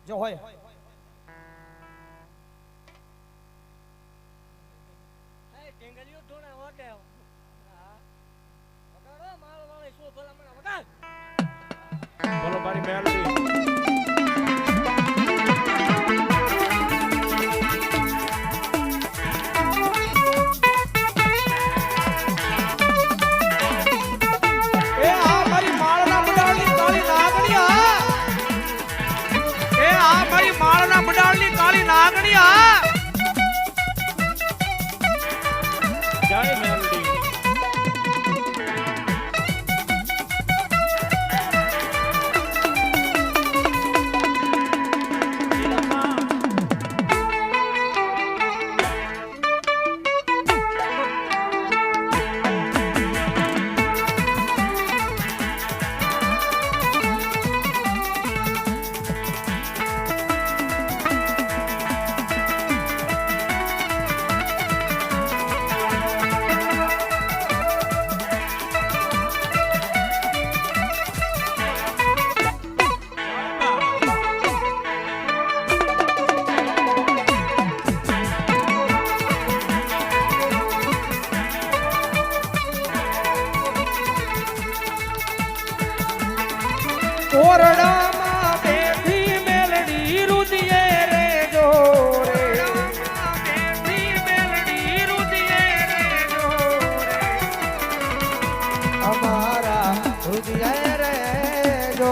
જો હોય એ ઢીંગલીઓ ધૂણે ઓટે. હા. વગાડો માળવાળી શું ભલામણ વગાડ. બોલો મારી મેલડી એ આ મારી માળના મંડાળની કાળી નાગણી આ. એ આ મારી માળના મંડાળની કાળી નાગણી આ. જય મેલડી ઓરડામાં બેઠી મેલડી રુદિયે રે જો રે. બેઠી મેલડી રુદિયે રે જો રે. અમારા રુદિયે રે જો.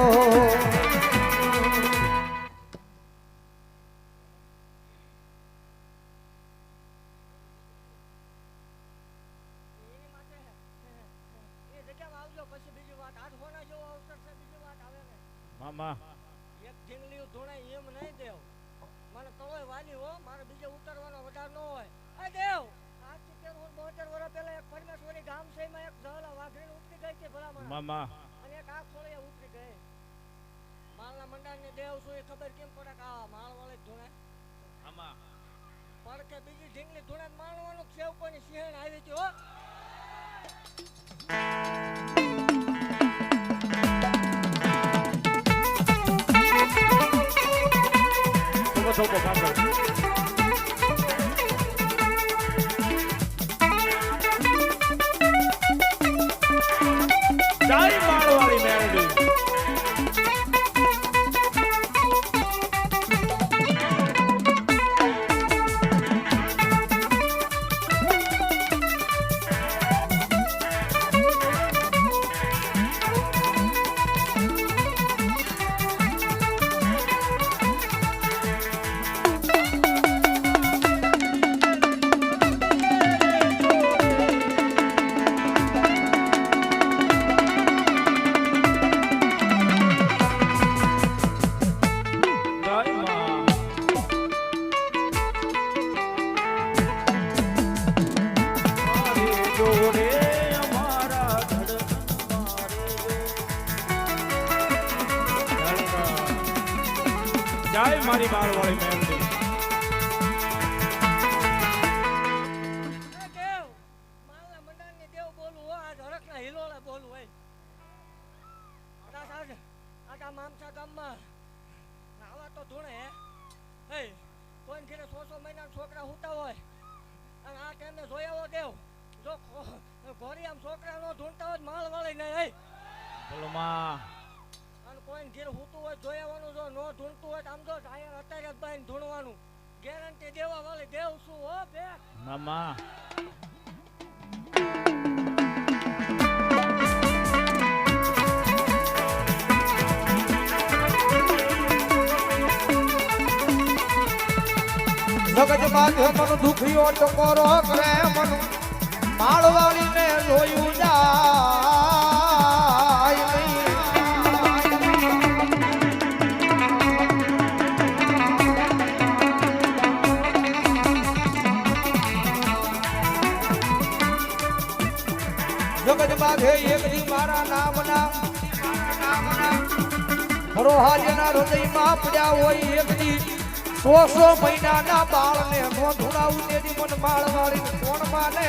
એની માટે એ જગ્યામાં આવજો પછી બીજી વાત. આજ હોના જેવો અવસર છે બીજી વાત આવે ને. મામા એક ઢીંગલીઓ ધૂણે એમ નહીં દેવ. મને તળોય વાલી હો મારે બીજે ઉતરવાનો વધાર ન હોય. આ દેવ આજથી 72 વર્ષ પહેલા એક પરમેશ્વરી ગામ છે એમાં એક ઝાલા વાઘરીને ઉપડી ગઈ છે ભલામણ. મામા અને એક આંખ ખોળીએ ઉપડી ગઈ. માલના મંડાણની દેવ શું એ ખબર કેમ પડે કે આ માળવાળી જ ધૂણે મામા પણ કે બીજી ઢીંગલી ધૂણે જ માણવાનું સેવ કોઈની સિંહણ આવી હતી હો. થોડો થોડો પાછળ જય માળવાળી મેલડી જય માં મારે જોડે અમારા ધડકન મારે ધડકન. જય મારી માળવાળી મેલડી એ દેવ માલના મંડાણની દેવ બોલું હો. આજ હરખના હિલોળે બોલું હોય. કદાચ આજ આટા મામસા ગામમાં આવા તો ધૂણે હે કોઈ ઘરે 100 મહિના છોકરા હુતા હોય અને આ ટાઈમે જોયાવો દેવ જો ઘોરી આમ છોકરા નો ધૂણતા હોય માળવાળી નહીં હે બોલો માં અને કોઈ ઘેર હુતું હોય જોયાવાનું જો નો ધૂણતું હોય તો આમ જો ટાયર અત્યારે જ બાઈને ધૂણવાનું ગેરંટી દેવા વાળી દેવ શું હો બે મામા જગત બાંધે મન દુખિયો ટકોરો કરે મન માળવાળીને જોયું જાય નહીં. છે એક દી મારા નામના હરોહાલ્યના હૃદયમાં પડ્યા હોય એક દી 100 મહિનાના બાળને નોંધુડાવું તેની મન માળવાળી કોણ માને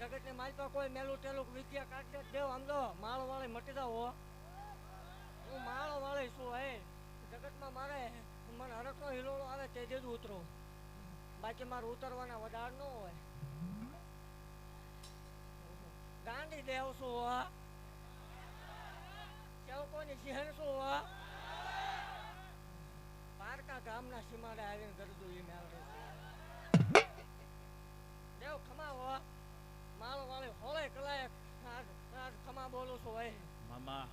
જગતની માલપા કોઈ મેલું ટેલું વિદ્યા કાઢે દેવ આમ તો માળો વાળે મટી જાવ હું માળો વાળે છું હે જગતમાં મારે મને હરકનો હિલોળો આવે તે જ ઉતરું બાકી મારે ઉતરવાના વધાર ન હોય ગાંડી દેવ છું સેવકોની સિંહણ છું પારકા ગામના સીમાડે આવીને ગરદુ ઈ મેળવે દેવ ખમાવો માળો વાળે હોળે કલાક આજ ખમા બોલું છું ભાઈ મામા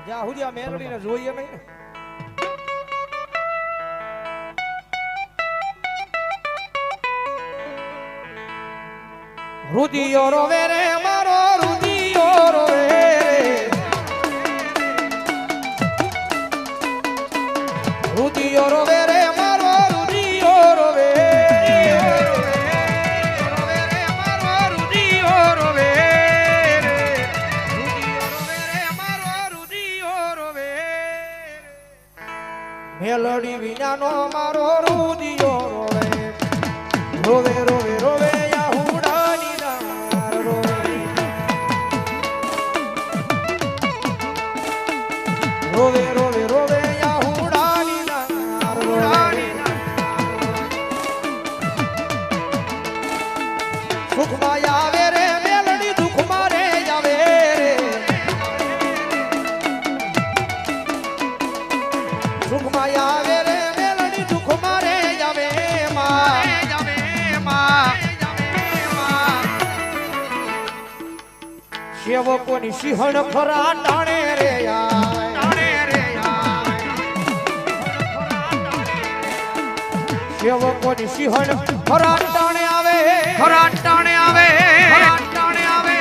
જ્યાં સુધી આ મેલડીને જોઈએ નહીં ને રુદિયો રોવે રે મારો રુદિયો રોવે રુદિયો રોવે રે મારો રુદિયો રોવે રોવે રે મારો રુદિયો રોવે રુદિયો રોવે રે મારો રુદિયો રોવે મેલડી વિનાનો મારો રુદિયો રોવે રોવે રોવે રોવે રોવે રોવે રોવે યાહુડાની નાર રોવે સુખમાં આવે રે મેલડી દુઃખમાં રે આવે રે સુખમાં આવે રે મેલડી દુઃખમાં રે આવે માં સેવકોની સિંહણ ખરા ટાણે રે યાર સેવકોની સિંહણ ખરા ટાણે આવે ખરા ટાણે આવે ખરા ટાણે આવે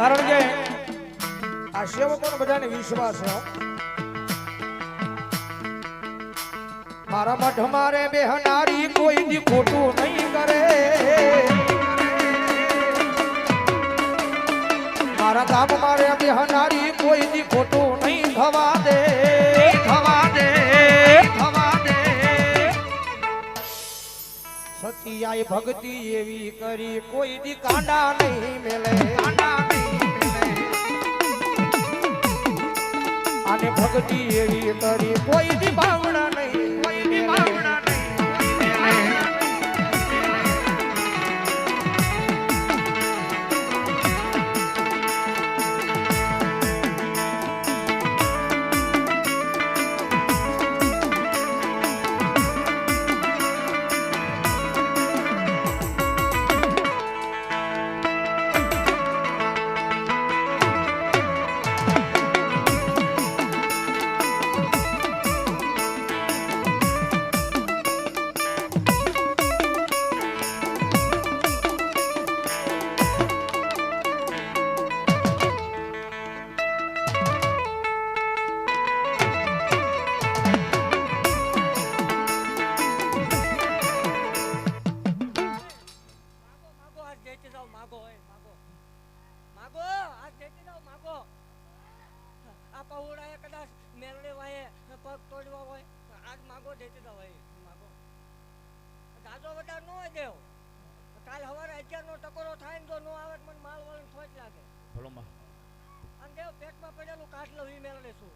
કારણ કે આ સેવકોનો બધાને વિશ્વાસ છે મારા મઠ મારે બેહનારી કોઈ દી ખોટું નહીં કરે મારા ગામ મારે બેહનારી કોઈ દી ખોટું નહીં થવા દે થવા દે થવા દે સતિયાય ભક્તિ એવી કરી કોઈ દી કાંડા નહીં મેલે કાંડા અને ભક્તિ એવી કરી કોઈ દી બાવડા નહીં કોઈ દી બાવડા નહીં દેવ કાલ સવારે 11 નો ટકોરો થાય ને જો નો આવે તો મને માલ વાળીને ખોટ લાગે ભલો માં અને દેવ પેટમાં પડેલું કાઢ લઉં ઈ મેળવે છું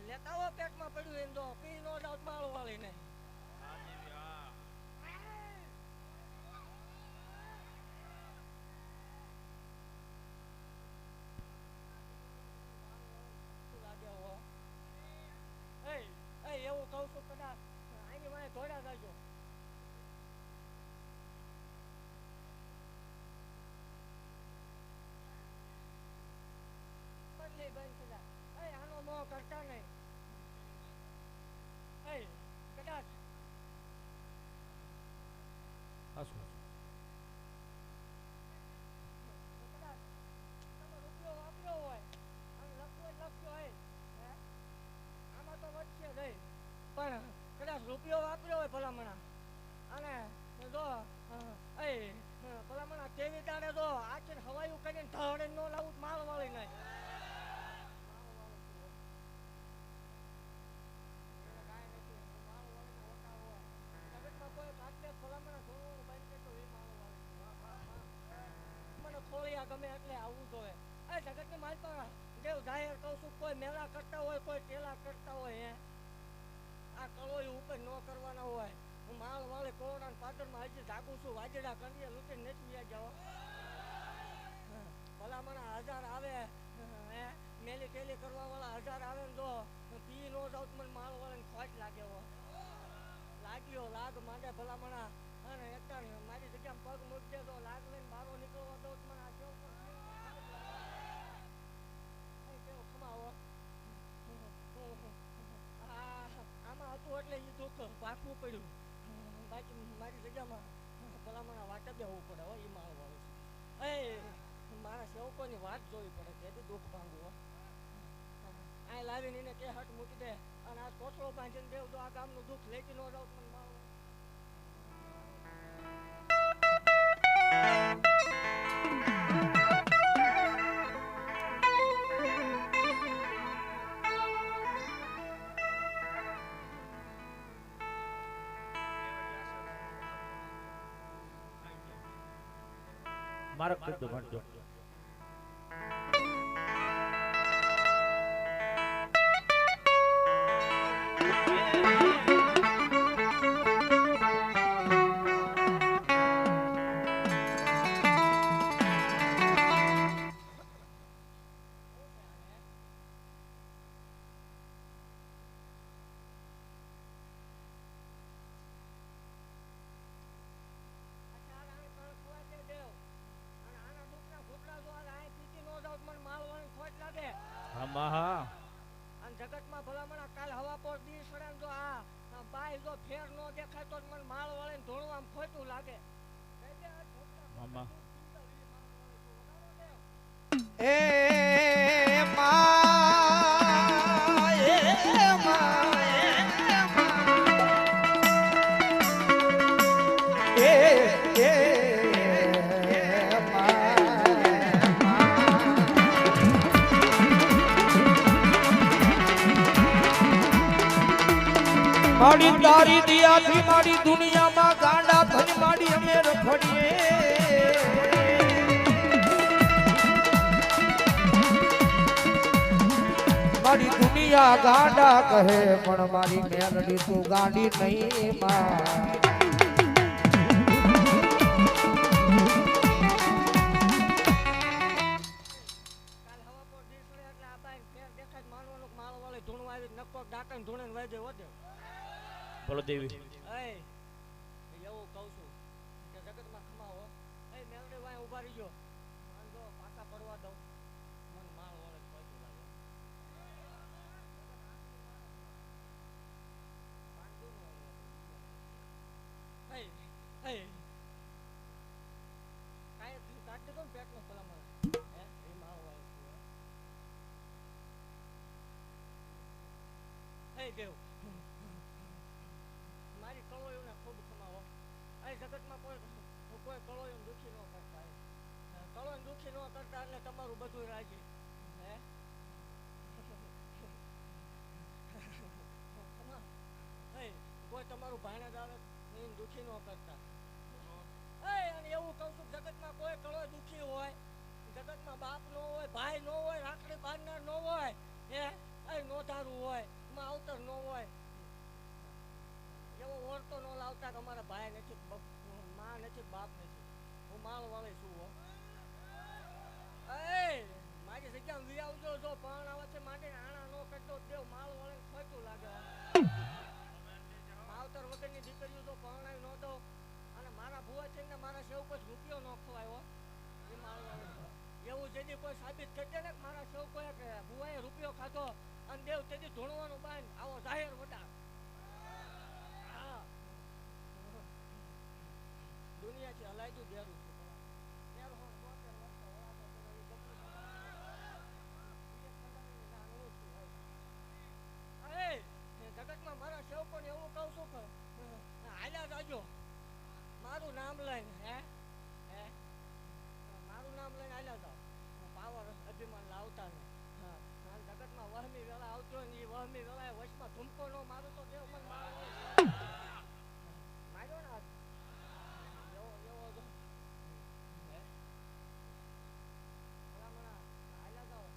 લેતા હો પેટમાં પડ્યું એમ તો પી નો જાવ માળ વાળીને એવું કહું છું કદાચ આની વાંહે ધોડ્યા જાજો બદલી બંધ કદાચ આનો મોહ કરતા નહીં કદાચ હાસુ કદાચ તમે રૂપિયો વાપર્યો હોય અને લખ્યો હોય આમાં તો વધશે નહીં પણ કદાચ રૂપિયો વાપર્યો હોય ભલામણા અને જો ભલામણા તેવી તારે જો આચર હવાયું કરીને ઢાળે ન લાવું માલ વાળી નહીં મને ખોળિયા ગમે એટલે આવવું જોઈએ જગતની માલ પણ દેવ જાહેર કહું છું કોઈ મેળા કરતા હોય કોઈ ટેલા કરતા હોય આ કળોય ઉપર ન કરવાના હોય હું માલ વાળે કોરોના પાદરમાં હજી જાગું છું વાજડા કરીએ લૂંટી નથી જાઓ ભલામણા 1000 આવે મેલી ટેલી કરવા વાળા 1000 આવે ને જો પી નો જાવ તો મને માલ વાળાને ખોટ લાગે લાગ્યો લાગ માંડે ભલામણા અને એકદમ મારી જગ્યામાં પગ મૂકી દે તો લાગ લઈને બારો નીકળવા દઉં તો મને આ કેવું કેવું ખમાવો આમાં હતું એટલે એ દુઃખ પાકવું પડ્યું બાકી મારી જગ્યામાં ભલામણા વાટે બેવું પડે હો એ માળ વાળું છે મારા સેવકોની વાત જોવી પડે તેથી દુઃખ ભાંગવું આ લાવીને એને કે હટ મૂકી દે અને આ કોથળો બાંધીને દેવ જો આ ગામનું દુઃખ લેતી ન જાવ મને માળ મારક શબ્દ ભણજો જગતમાં ભલામણા કાલ હવા પર દી સડે જો આ બાય જો ફેર નો દેખાય તો મને માળ વાળે ધોણું આમ ખોટું લાગે મામા એ મા એ મા એ માડી તારી દિયાથી માડી દુનિયામાં ગાંડા થઈને માડી અમે રખડીએ મારી દુનિયા ગાંડા કહે પણ મારી મેલડી તું ગાંડી નહીં માં બોલો દેવી એવું કહું છું કે જગતમાં ખમાવો મેલડી વાય ઉભા રહીજો જો પાછા પડવા દઉં મન માળ વળે ખોટું લાગે કાંઈ કાઢ દીધો ને પેટનો ભલામણ એ માળ વાળો દેવ મારી કળોયોને ખૂબ ખમાવો આ જગતમાં કોઈ કળોયો દુઃખી ન કરતા કળોય દુઃખી ન કરતા એટલે તમારું બધું રાજી હે તમારું ભાણેજ આવે એને દુખી ન કરતા. એ અને એવું કહું છું જગતમાં કોઈ કળો દુખી હોય, જગતમાં બાપ ન હોય, ભાઈ ન હોય, રાખડી બાંધનાર ન હોય, એ નોધારું હોય, માવતર ન હોય, એવો ઓરતો ન લાવતા કે અમારા ભાઈ નથી, માં નથી, બાપ નથી. હું માળ વાળી છું હો. એ મારી જગ્યામાં વી આવજો. જો પણ આવે છે માંડીને આણા નો કરતો દેવ માળ વાળીને ખોટું લાગે. માવતર વગરની દીકરીઓ તો પરણાવી ન દો અને મારા ભુવા છે ને મારા સેવ પર રૂપિયો ન ખવાયો એ માળ વાળે. એવું જેથી કોઈ સાબિત કરશે ને મારા સેવ કોઈ કે ભુવાએ રૂપિયો ખાધો અને દેવ તેથી ધૂણવાનું બાંધ આવો જાહેર વડા. દુનિયાથી હલાયતું ઘેરું છે. જગતમાં મારા સેવકોને એવું કહું છું કે હાલ્યા જાજો મારું નામ લઈને. હે મારું નામ લઈને હાલ્યા જાઓ. પાવર અભિમાન લાવતા ને. જગતમાં વહમી વેળા આવતો ને એ વહમી વેળા વચમાં ધૂમકો નો મારું તો દેવ મને માર્યો ને એવો હાલ્યા જાઓ.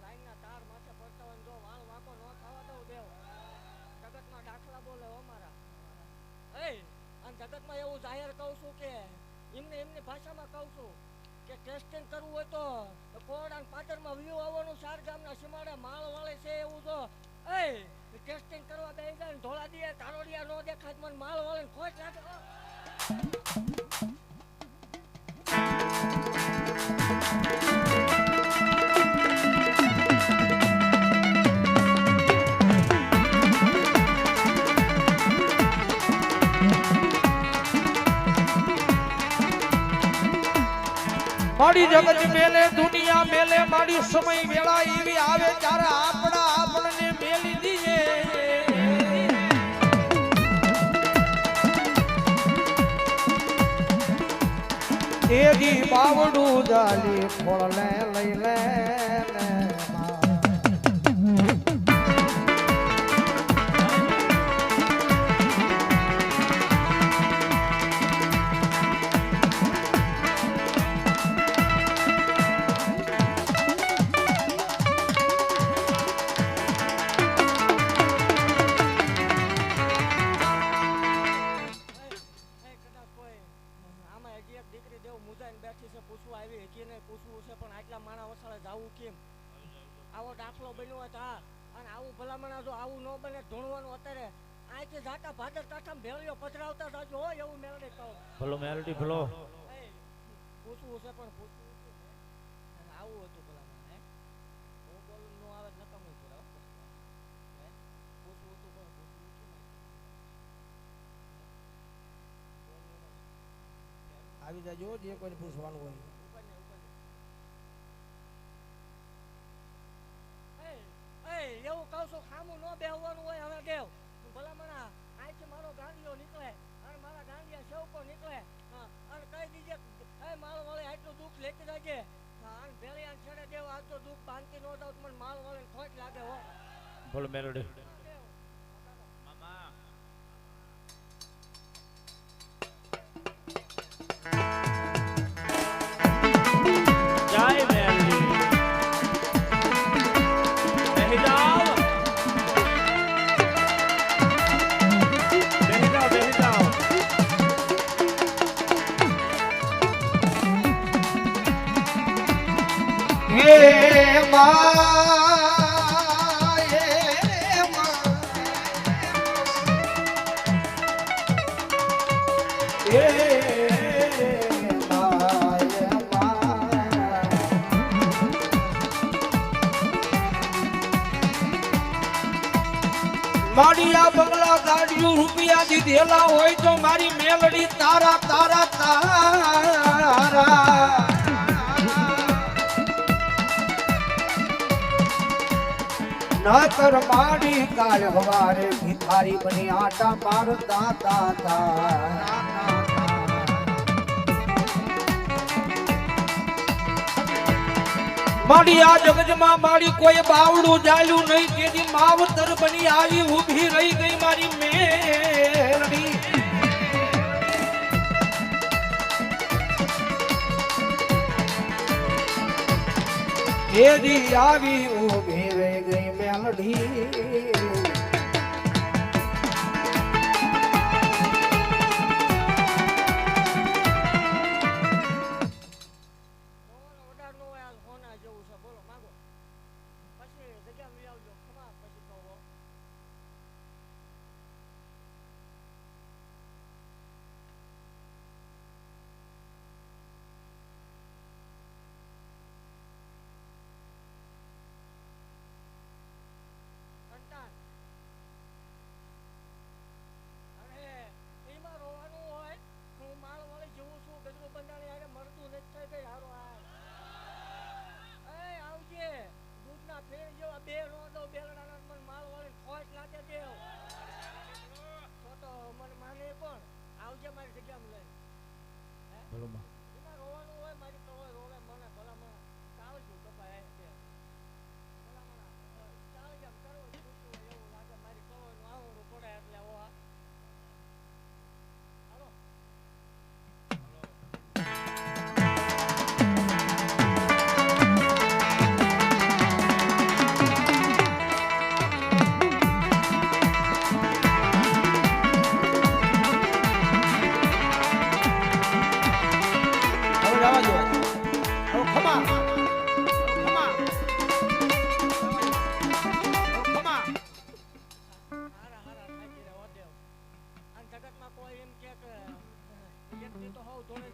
લાઈનના તાર માથે પડતા હોય જો વાળ વાંકો ન થવા દઉં દેવ. જગતમાં દાખલા બોલે અમારા. અને જગતમાં એવું જાહેર કહું છું કે એમની ભાષામાં કહું છું કે ટેસ્ટિંગ કરવું હોય તો કોરડા પાટણમાં વ્યૂ આવવાનું 4 ગામના સીમાડે માળ વાળે છે એવું તો ટેસ્ટિંગ કરવા બે જાય ધોળા દે તારોડિયા નો દેખાય મને માળ વાળે ખોટ લાગે. મારી જગત મેલે દુનિયા મેલે મારી સમય વેળા એવી આવે ત્યારે આપણા આપણને મેલી દીએ. તેરી બાવડું જાલી ખોળને લઈ લે દાખલો બન્યો હતા અને આવું ભલામણ જો આવું ન બને ધૂણવાનું અત્યારે અહીંથી જાતા ભાદર કાંઠામાં ભેળીઓ પધરાવતા જાજો હોય એવું મેળડી કહું. ભલો મેલડી ભલો પૂછવું છે પણ પૂછવું છે આવું હતું ભલામણ. હું બોલું ન આવે નકામું પડે. પૂછવું હતું પણ પૂછવું આવી જાજો જે કોઈને પૂછવાનું હોય. એવું કહું છું ખામું ન બેહવાનું હોય. હવે દેવ ભલામણ અહીંથી મારો ગાંડિયો નીકળે અને મારા ગાંડિયા સેવકો નીકળે અને કહી દીજે માળ વાળે આટલું દુઃખ લેતી જાય અને ભેળિયા છેડે દેવ આજ તો દુઃખ બાંધતી ન દઉં મને માળ વાળે ખોટ લાગે હો. ભલો મેલડી મારી આ બંગલા ગાડીઓ રૂપિયા દીધેલા હોય તો મારી મેલડી તારા તારા તારા નકર માડી કાલ હવારે ભિખારી બની આટા મારતા તા. મારી આ જગતમાં મારી કોઈ બાવડું જાળ્યું નહીં તેથી માવતર બની આવી ઊભી રહી ગઈ મારી મેરડી એદી આવી ઊભી રહી ગઈ મેલડી ઓર્ડરનો હાલ હોના જેવું છે બોલો માંગો પછી જગ્યા લઈ આવજો ખમા પછી કહો સંતાન અરે એમાં રોવાનું હોય હું માળ વાળી જેવું છું ગજરો બંધાણી આરે મરતું નથી થઈ ગઈ હારો એ આવજે દૂધના ફેર જેવા બે નો દો બેલડાના મને માળ વાળી ખોટ લાગે દેવ તો મને માને પણ આવજે મારી જગ્યામાં લઈ બોલો માં એમાં રોવાનું હોય મારી તો હોય રોવે મને ભલા મને કાવજો તો ભાઈ કે ભલા મને ચાલ જેમ કરો પૂછું એવું લાગે મારી તો આવડું પડે એટલે ઓ હાલો હવે જવા દો હવે ખમા ખમા ખમા હારા થાકી રહ્યો દેવ આ જગતમાં કોઈ એમ કે વ્યક્તિ તો હોવ ધોળે